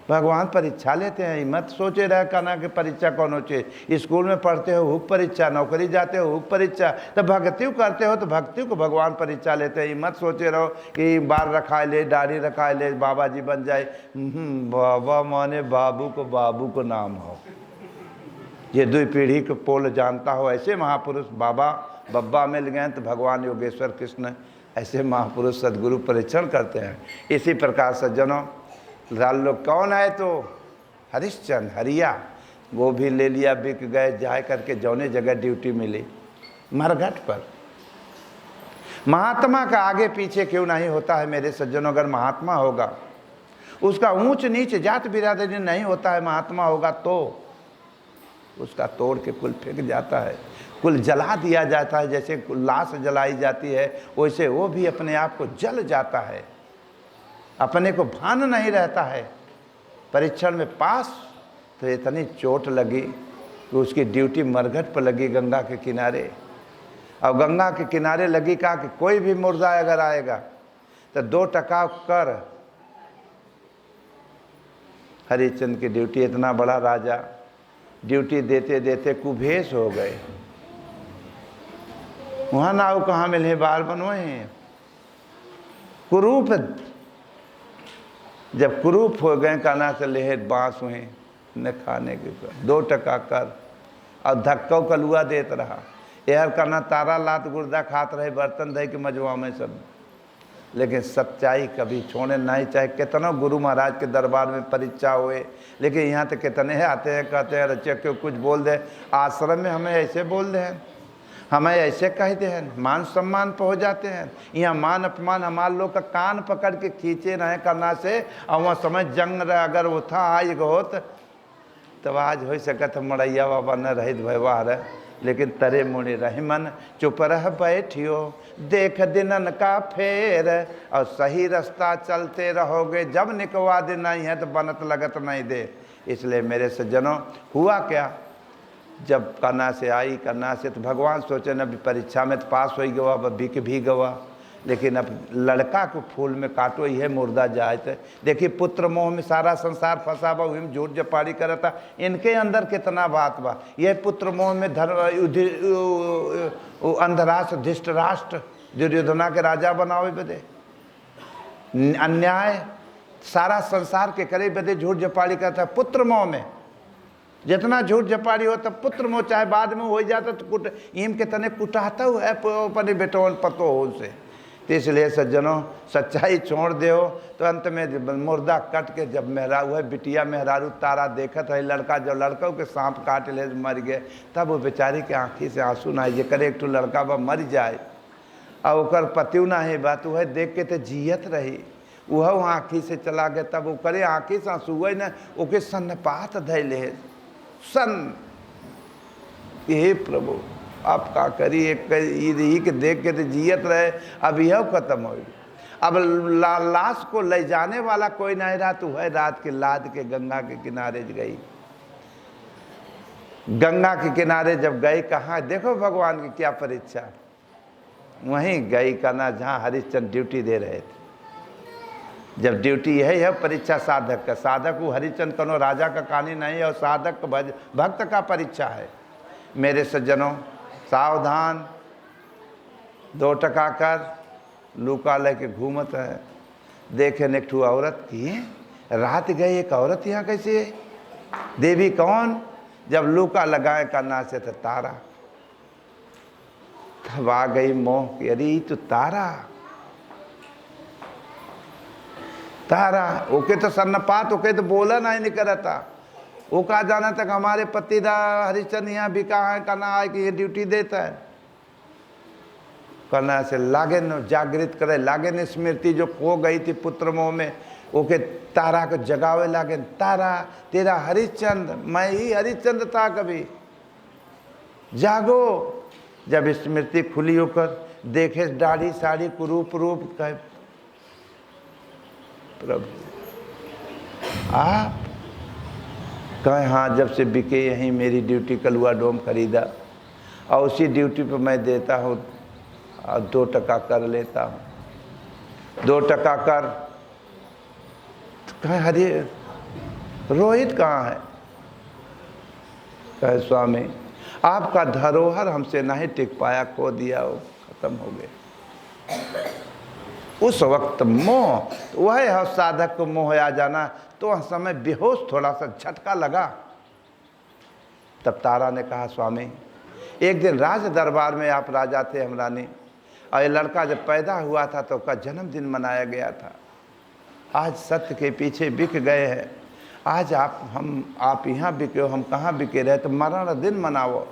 भगवान परीक्षा लेते हैं, मत सोचे रहे कहना कि परीक्षा कौन हो चाहिए। स्कूल में पढ़ते हो हुक परीक्षा, नौकरी जाते हो हुक परीक्षा, तो भक्ति करते हो तो भक्ति को भगवान परीक्षा लेते हैं। मत सोचे रहो कि बाल रखा ले, दाढ़ी रखा ले, बाबा जी बन जाए। बाबा माने बाबू को नाम हो, ये 2 पीढ़ी के पोल जानता हो, ऐसे महापुरुष बाबा बब्बा मिल गए तो भगवान योगेश्वर कृष्ण, ऐसे महापुरुष सदगुरु परीक्षण करते हैं। इसी प्रकार सज्जनों, लाल लोग कौन है तो हरिश्चंद्र हरिया, वो भी ले लिया, बिक गए, जाए करके जौने जगह ड्यूटी मिली मरघट पर। महात्मा का आगे पीछे क्यों नहीं होता है मेरे सज्जनों? अगर महात्मा होगा, उसका ऊंच नीच जात बिरादरी नहीं होता है, महात्मा होगा तो उसका तोड़ के कुल फेंक जाता है, कुल जला दिया जाता है। जैसे लाश जलाई जाती है वैसे वो भी अपने आप को जल जाता है, अपने को भान नहीं रहता है। परीक्षण में पास तो इतनी चोट लगी कि उसकी ड्यूटी मरघट पर लगी गंगा के किनारे। और गंगा के किनारे लगी, कहा कि कोई भी मुर्दा अगर आएगा तो 2 टका कर। हरिश्चंद्र की ड्यूटी, इतना बड़ा राजा, ड्यूटी देते देते कुभेश हो गए। वहाँ नाव कहाँ मिले, बाल बनवाए कुरूप। जब कुरूप हो गए, कहना से लेहे बाँस हुए न खाने के 2 टका कर, और धक्को कलुआ देत रहा। यह करना तारा लात गुर्दा खात रहे, बर्तन धय के मजवा में सब। लेकिन सच्चाई कभी छोड़े नहीं, चाहे कितना गुरु महाराज के दरबार में परीक्षा हुए। लेकिन यहाँ तो कितने आते हैं, कहते हैं रचे क्यों कुछ बोल दे, आश्रम में हमें ऐसे बोल दे हैं, हमें ऐसे कहते हैं, मान सम्मान पर हो जाते हैं। यहाँ मान अपमान हमारे लोग का कान पकड़ के खींचे रहे करना से। और वहाँ समय जंग रहे, अगर वो था आज होत तब आज हो सकत मड़ैया बाबा न रहित व्यवहार। लेकिन तरे मुड़े रही मन, चुप रह बैठियो, देख दिनन का फेर, और सही रास्ता चलते रहोगे। जब निकवा दिन नहीं है तो बनत लगत नहीं दे। इसलिए मेरे सज्जनों, हुआ क्या, जब कन्ना से आई, कन्ना से तो भगवान सोचे न परीक्षा में तो पास हो गवा, अब बिक भी गवा। लेकिन अब लड़का को फूल में काटो, यह मुर्दा जाए। तो देखिए पुत्र मोह में सारा संसार फंसा बा, वही झूठ जपाड़ी करता। इनके अंदर कितना बात बा। यह पुत्र मोह में अंधराष्ट्र धृष्टराष्ट्र दुर्योधना के राजा बनावे बदे, अन्याय सारा संसार के करे बदे झूठ जपाड़ी करता। पुत्र मोह में जितना झूठ जपाड़ी हो तब पुत्र मोह, चाहे बाद में हो जाता तो ईम के तने कुटाता है अपने बेटों पतो हो से। तो इसलिए सज्जनों, सच्चाई छोड़ दो तो अंत में मुर्दा कट के जब मेहरारू है, बिटिया मेहरारू तारा देखत है, लड़का जब लड़कों के सांप काट ले मर गए, तब वो बेचारी के आँखी से आंसू ना ये करे एक तो लड़का बा मर जाए और ओकर पतिव ना है बात, वह देख के तो जियत रही, वह आँखी से चला गया। तब वो करे आँखी से आंसू हुए न, ओके सन्नपात धैले सन। हे प्रभु आप का करी, एक यही के देख के तो जियत रहे, अब यह खत्म हो गई। अब लाश को ले जाने वाला कोई नहीं रहा, तो वह रात के लाद के गंगा के किनारे गई। गंगा के किनारे जब गई, कहाँ देखो भगवान की क्या परीक्षा, वहीं गई करना जहाँ हरिश्चंद्र ड्यूटी दे रहे थे। जब ड्यूटी यही है परीक्षा साधक का, साधक वो हरिश्चंद्र कनो राजा का कहानी नहीं है, और साधक भक्त का परीक्षा है। मेरे सज्जनों सावधान, 2 टका कर लूका लेके घूमत है। देखे न एक ठू औरत की, रात गई एक औरत यहाँ कैसे है? देवी कौन? जब लूका लगाए करना से तो तारा। तब आ गई मोह की, अरे तो तारा, तारा ओके तो सन्नपात, ओके तो बोला नहीं करता। वो कहा जाना तक हमारे पतिदा हरिश्चंद्र यहाँ भी कहाँ है, कहना आए कि ये ड्यूटी देता है। कहना से लागे न जागृत करे, लागे न स्मृति जो खो गई थी पुत्र मोह में, ओके तारा को जगावे लागे, तारा तेरा हरिश्चंद्र, मैं ही हरिश्चंद्र था कभी, जागो। जब स्मृति खुली होकर देखे दाढ़ी साड़ी कुरूप रूप कहे, प्रभु आप कहे हाँ, जब से बिके यहीं मेरी ड्यूटी कलुआ डोम खरीदा, और उसी ड्यूटी पर मैं देता हूँ और 2 टका कर लेता हूँ। 2 टका कर तो कहे हरी रोहित कहाँ है? कहे स्वामी आपका धरोहर हमसे नहीं टिक पाया, खो दिया, वो खत्म हो गया। उस वक्त मोह, वह है साधक को मोह आ जाना। तो समय बेहोश, थोड़ा सा झटका लगा, तब तारा ने कहा, स्वामी एक दिन राज दरबार में आप राजा थे, हम रानी, और ये लड़का जब पैदा हुआ था तो उसका जन्मदिन मनाया गया था। आज सत्य के पीछे बिक गए हैं, आज आप यहाँ बिके हो, हम कहाँ बिके रहे, तो मरण दिन मनाओ,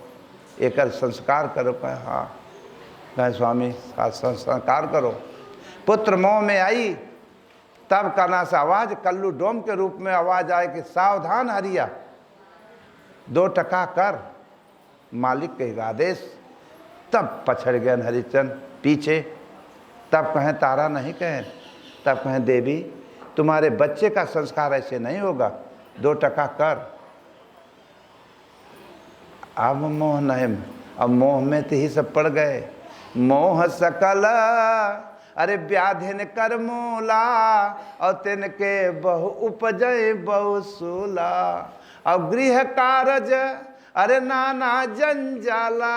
एक संस्कार करो। कहे हाँ, कहे स्वामी संस्कार करो। पुत्र मोह में आई, तब काना से आवाज, कल्लू डोम के रूप में आवाज आए कि सावधान हरिया, 2 टका कर, मालिक के आदेश। तब पछड़ गए हरिचंद पीछे। तब कहें तारा नहीं कहें, तब कहें देवी तुम्हारे बच्चे का संस्कार ऐसे नहीं होगा, 2 टका कर। अब मोह नहीं, अब मोह में तो ही सब पड़ गए। मोह सकल अरे व्याधिन कर मूला, और तिनके बहु उपजय बहु सूला। और गृह कारज अरे नाना जंजाला,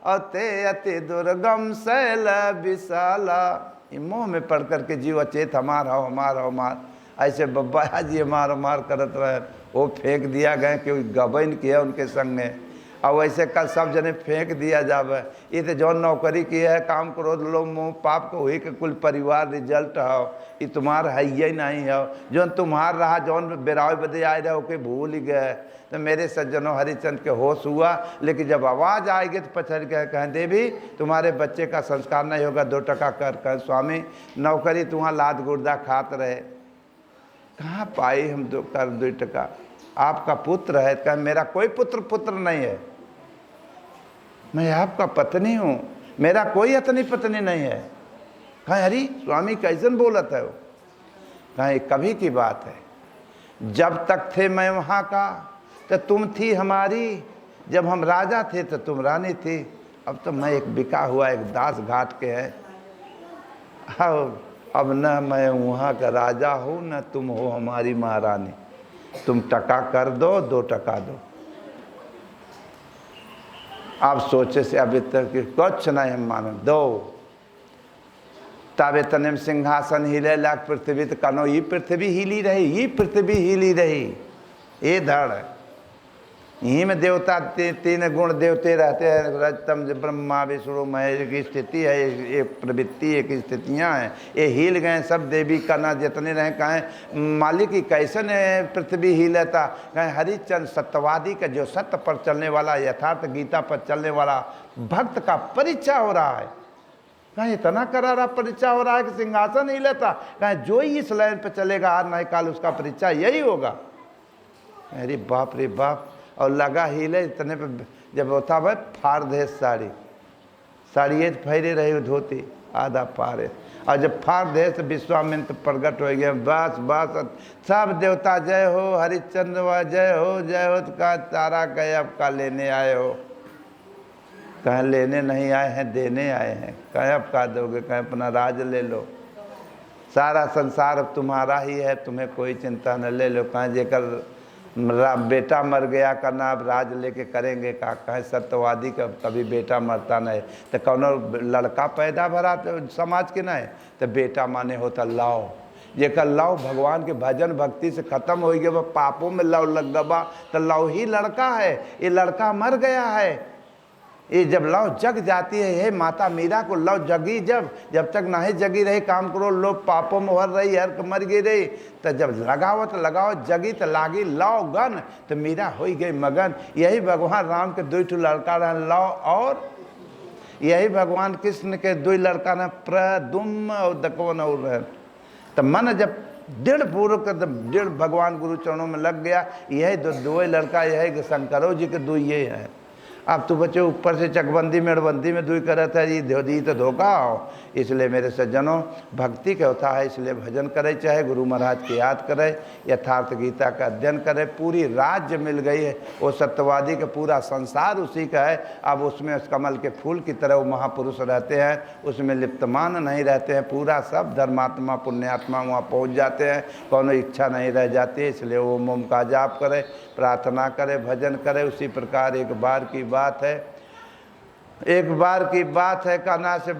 और ते अति दुर्गम शैल विशाला। मोह में पढ़ करके जीव अचेत हमार हो हमार हो हमार, ऐसे बब्बा जी हमार हमार करत रहे। वो फेंक दिया गए कि गबन किया उनके संग में, और वैसे कल सब जने फेंक दिया जावे। ये तो जौन नौकरी किया है, काम क्रोध लोग मोह पाप को हुई के कुल परिवार रिजल्ट हो, ये तुम्हार है ही नहीं हो। जौन तुम्हार रहा, जौन बेरावे बदे आए रहे ओके भूल ही गए। तो मेरे सज्जनों हरिचंद के होश हुआ, लेकिन जब आवाज़ आएगी तो पछड़ गए। कहें देवी तुम्हारे बच्चे का संस्कार नहीं होगा, 2 टका कर। कहें स्वामी नौकरी तुम्हारा लाद गुर्दा खात रहे, कहाँ पाई हम 2 टका, आपका पुत्र है। कहें मेरा कोई पुत्र नहीं है, मैं आपका पत्नी हूँ, मेरा कोई अतनी पत्नी नहीं है। कहें हरी स्वामी कैसन बोलत है वो। कहें कभी की बात है, जब तक थे मैं वहाँ का तो तुम थी हमारी, जब हम राजा थे तो तुम रानी थी, अब तो मैं एक बिका हुआ एक दास घाट के है। अब न मैं वहाँ का राजा हूँ न तुम हो हमारी महारानी, तुम टका कर दो, 2 टका दो। आप सोचे से अभी तक कुछ नहीं हम मानो, दो। ताबे तने सिंहासन हिले लाख पृथ्वी, तो कनो ये पृथ्वी हिली रही, ये पृथ्वी हिली रही। ये धड़ यहीं में देवता 3 गुण देवते रहते हैं, रजतम ब्रह्मा विष्णु महेश की स्थिति है, ये प्रवृत्ति एक स्थितियाँ हैं। ये हिल गए सब देवी का ना जितने रहे। कहें मालिक की कैसे ने पृथ्वी हिलता। कहें हरिचंद सत्यवादी का, जो सत्य पर चलने वाला, यथार्थ गीता पर चलने वाला भक्त का परिचय हो रहा है। कहें इतना करारा परिचय हो रहा है कि सिंहासन हिलता। कहें जो ही इस लाइन पर चलेगा आज नहीं काल उसका परिचय यही होगा। अरे बाप रे बाप। और लगा हिले इतने पे जब होता भाई फाड़ दे साड़ी फैरे रही धोती आधा पारे, और जब फाड़ दे तो विश्वामित्र प्रकट हो गया। बस सब देवता जय हो हरिश्चंद्र जय हो। तो कहा तारा गए अब का लेने आए हो। कहें लेने नहीं आए हैं, देने आए हैं। कहें अब का दोगे। कहें अपना राज ले लो, सारा संसार अब तुम्हारा ही है, तुम्हें कोई चिंता न, ले लो। कहें जेकर बेटा मर गया करना अब राज लेके करेंगे का। कहें सत्यवादी का कभी बेटा मरता नहीं, तो कौनो लड़का पैदा भरा तो समाज के नहीं, तो बेटा माने होता लाओ। जेकर लाओ भगवान के भजन भक्ति से खत्म हो गया, वह पापों में लव लग गवा, तो लव ही लड़का है। ये लड़का मर गया है। ये जब लव जग जाती है, हे माता मीरा को लव जगी जब तक नहीं जगी रही काम करो, लोग पापों में हर रही हर मर गई रही। तो जब लगाओ तो लगाओ, जगी तो लागी लव गन, तो मीरा हो गई मगन। यही भगवान राम के 2 लड़का रहे लव, और यही भगवान कृष्ण के 2 लड़का रहे प्रद्युम्न और दकवन और रहे। तो मन जब 1.5 पूर्व का भगवान गुरु चरणों में लग गया, यही 2 लड़का, यही शंकरों जी के 2 ये हैं। अब तो बच्चे ऊपर से चकबंदी मेड़बंदी में 2 करे था, ये दी तो धोखा हो। इसलिए मेरे सज्जनों भक्ति का होता है, इसलिए भजन करे, चाहे गुरु महाराज की याद करे, यथार्थ गीता का अध्ययन करे। पूरी राज्य मिल गई है, वो सत्यवादी का पूरा संसार उसी का है। अब उसमें उस कमल के फूल की तरह वो महापुरुष रहते हैं, उसमें लिप्तमान नहीं रहते हैं। पूरा सब धर्मात्मा पुण्यात्मा वहाँ पहुँच जाते हैं, कौनो इच्छा नहीं रह जाती। इसलिए वो मोम का जाप करे, प्रार्थना करे, भजन करे। उसी प्रकार एक बार की बात है, कहना से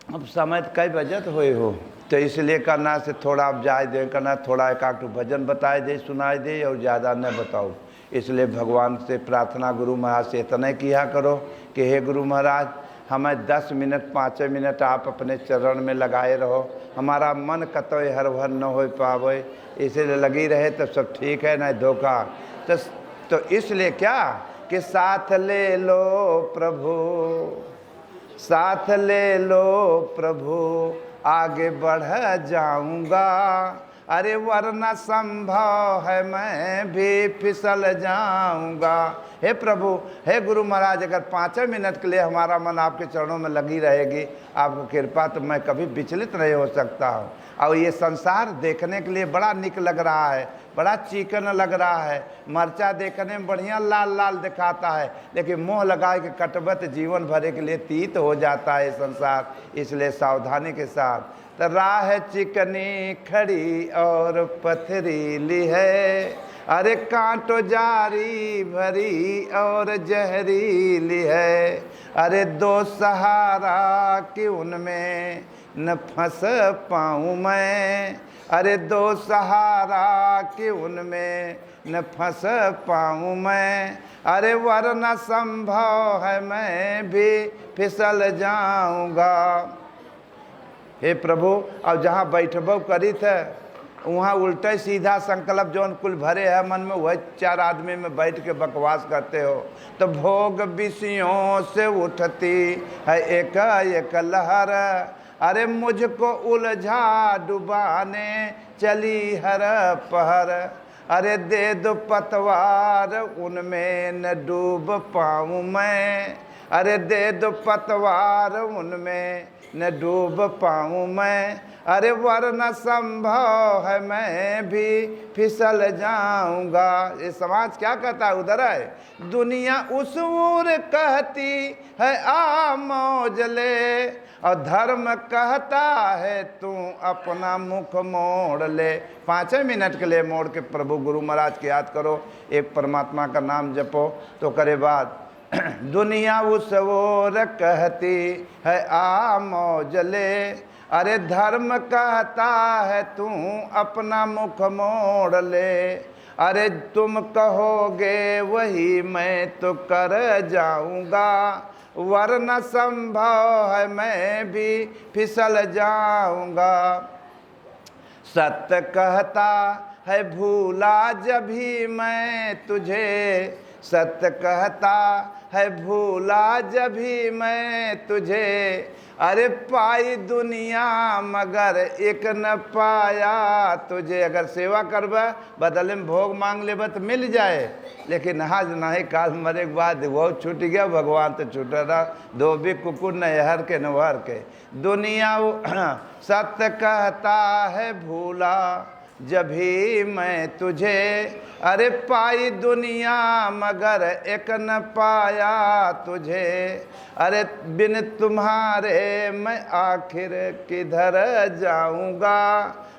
अब समय कई बजट हुए हो, तो इसलिए करना से थोड़ा अब जाए दे, करना थोड़ा 1-2 भजन बताए दे, सुनाए दे, और ज़्यादा न बताओ। इसलिए भगवान से प्रार्थना गुरु महाराज से इतना किया करो कि हे गुरु महाराज, हमें 10 मिनट 5 मिनट आप अपने चरण में लगाए रहो, हमारा मन कतई हर भर न हो पावे, इसलिए लगी रहे तो सब ठीक है, नहीं धोखा। तो इसलिए क्या कि साथ ले लो प्रभु, साथ ले लो प्रभु, आगे बढ़ जाऊंगा, अरे वरना संभव है मैं भी फिसल जाऊंगा। हे प्रभु, हे गुरु महाराज, अगर 5 मिनट के लिए हमारा मन आपके चरणों में लगी रहेगी, आपकी कृपा, तो मैं कभी विचलित नहीं हो सकता हूँ। और ये संसार देखने के लिए बड़ा निक लग रहा है, बड़ा चिकन लग रहा है, मरचा देखने में बढ़िया लाल लाल दिखाता है, लेकिन मुँह लगा के कटबत जीवन भरे के लिए तीत हो जाता है संसार। इसलिए सावधानी के साथ, तो राह चिकनी खड़ी और पथरीली है, अरे कांटो जारी भरी और जहरीली है, अरे दो सहारा कि उनमें न फंस पाऊँ मैं, अरे दो सहारा कि उनमें न फंस पाऊँ मैं, अरे वरना संभव है मैं भी फिसल जाऊँगा। हे प्रभु, अब जहाँ बैठबो करी थे वहाँ उल्टे सीधा संकल्प जौन कुल भरे है मन में, वह 4 आदमी में बैठ के बकवास करते हो। तो भोग विषयों से उठती है एक एक लहर, अरे मुझको उलझा डुबाने चली हर पहर, अरे दे दो पतवार उनमें न डूब पाऊँ मैं, अरे दे दो पतवार उनमें न डूब पाऊँ मैं, अरे वरना संभव है मैं भी फिसल जाऊंगा। ये समाज क्या कहता है उधर है, दुनिया उस ओर कहती है आ मौज ले, और धर्म कहता है तू अपना मुख मोड़ ले। 5 मिनट के लिए मोड़ के प्रभु गुरु महाराज की याद करो, एक परमात्मा का नाम जपो, तो करे बात। दुनिया उस ओर कहती है आ मौज ले, अरे धर्म कहता है तू अपना मुख मोड़ ले, अरे तुम कहोगे वही मैं तो कर जाऊंगा, वरना संभव है मैं भी फिसल जाऊंगा। सत्य कहता है भूला जभी मैं तुझे, सत्य कहता है भूला जभी मैं तुझे, अरे पाई दुनिया मगर एक न पाया तुझे। अगर सेवा करबा बदले में भोग मांग लेबा तो मिल जाए, लेकिन आज नहीं काल मरे के बाद वो छूट गया, भगवान तो छूट रहा, दो भी कुकुर न हर के न हर के। दुनिया सत्य कहता है भूला जभी मैं तुझे, अरे पाई दुनिया मगर एक न पाया तुझे, अरे बिन तुम्हारे मैं आखिर किधर जाऊंगा,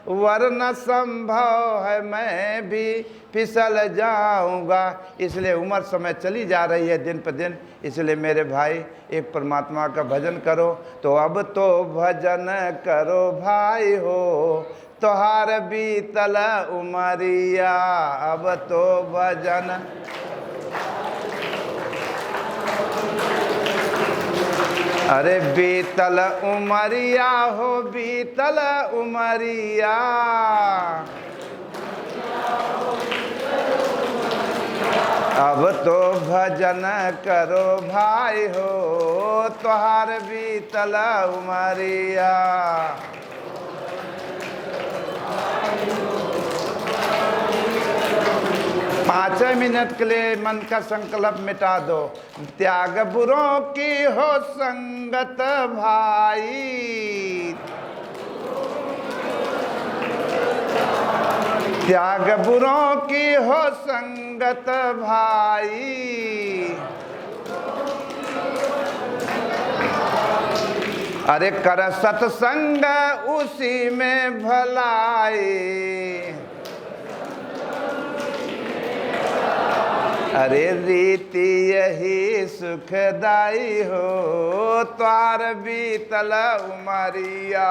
वरना संभव है मैं भी फिसल जाऊंगा। इसलिए उम्र समय चली जा रही है दिन पर दिन, इसलिए मेरे भाई एक परमात्मा का भजन करो। तो अब तो भजन करो भाई हो, तोहार बीतल उमरिया, अब तो भजन। अरे बीतल उमरिया हो बीतल उमरिया, अब तो भजन करो भाई हो, तोहार बीतल उमरिया। 5 मिनट के लिए मन का संकल्प मिटा दो। त्याग बुरों की हो संगत भाई, त्याग बुरों की हो संगत भाई, अरे कर सत्संग उसी में भलाई, अरे रीति यही सुखदाई हो, त्वार बीतल उमरिया।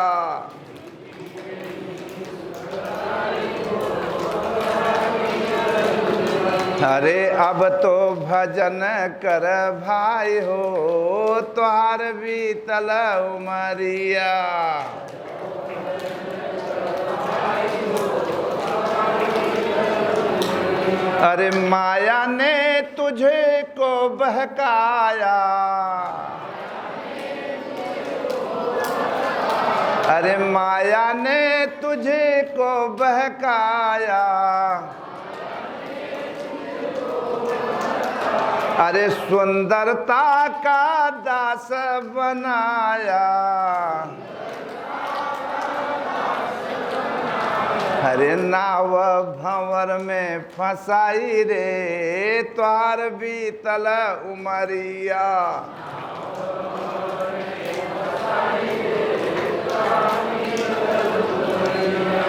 अरे अब तो भजन कर भाई हो, त्वार बीतल उमरिया। अरे माया ने तुझे को बहकाया, अरे माया ने तुझे को बहकाया। अरे सुंदरता का दास बनाया, अरे नाव भंवर में फंसाई रे, त्वार बीतल उमरिया।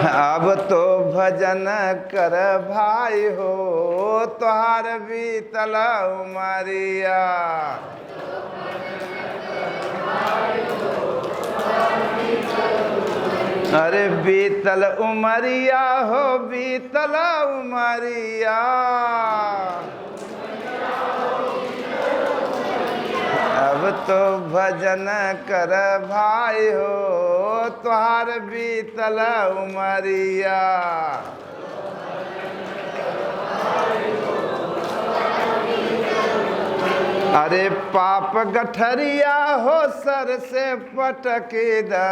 अब तो भजन कर भाई हो, त्वार बीतल उमरिया। अरे बीतल उमरिया हो, बीतल उमरिया। अब तो भजन कर भाई हो, त्वार बीतल उमरिया। अरे पाप गठरिया हो सर से पटकेदा,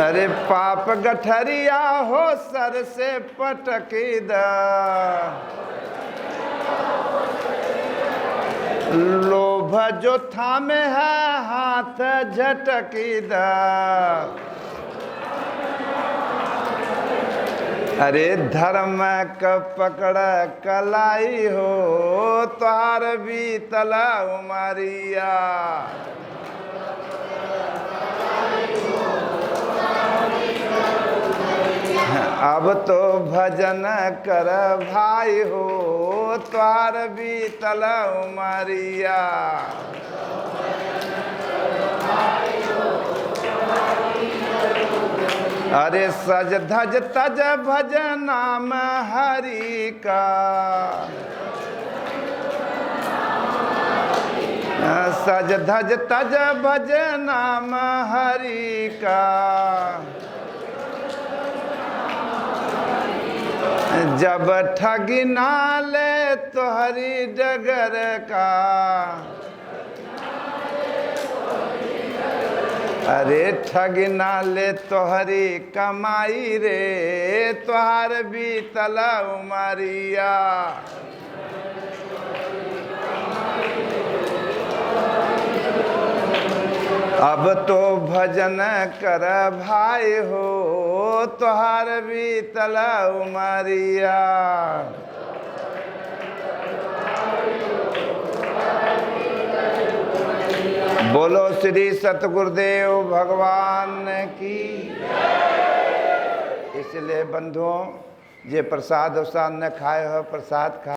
अरे पाप गठरिया हो सर से पटकेदा। लोभ जो थामे है हाथ झटकीदा, अरे धर्म क पकड़ कलाई हो, त्वार बीतल उमरिया। अब तो भजन कर भाई हो, त्वार बीतल उमरिया। अरे सज धज तज भज नाम हरि का, सज धज तज भज नाम हरि का। जब ठगी नाले तोहरी डगर का, अरे ठगी नाले तोहरी कमाई रे, त्वार बीतल उमरिया। अब तो भजन कर भाई हो, त्वार बीतल उमरिया। बोलो श्री सतगुरुदेव भगवान की। इसलिए बंधुओं, जे प्रसाद उसाद न खाए हो, प्रसाद खा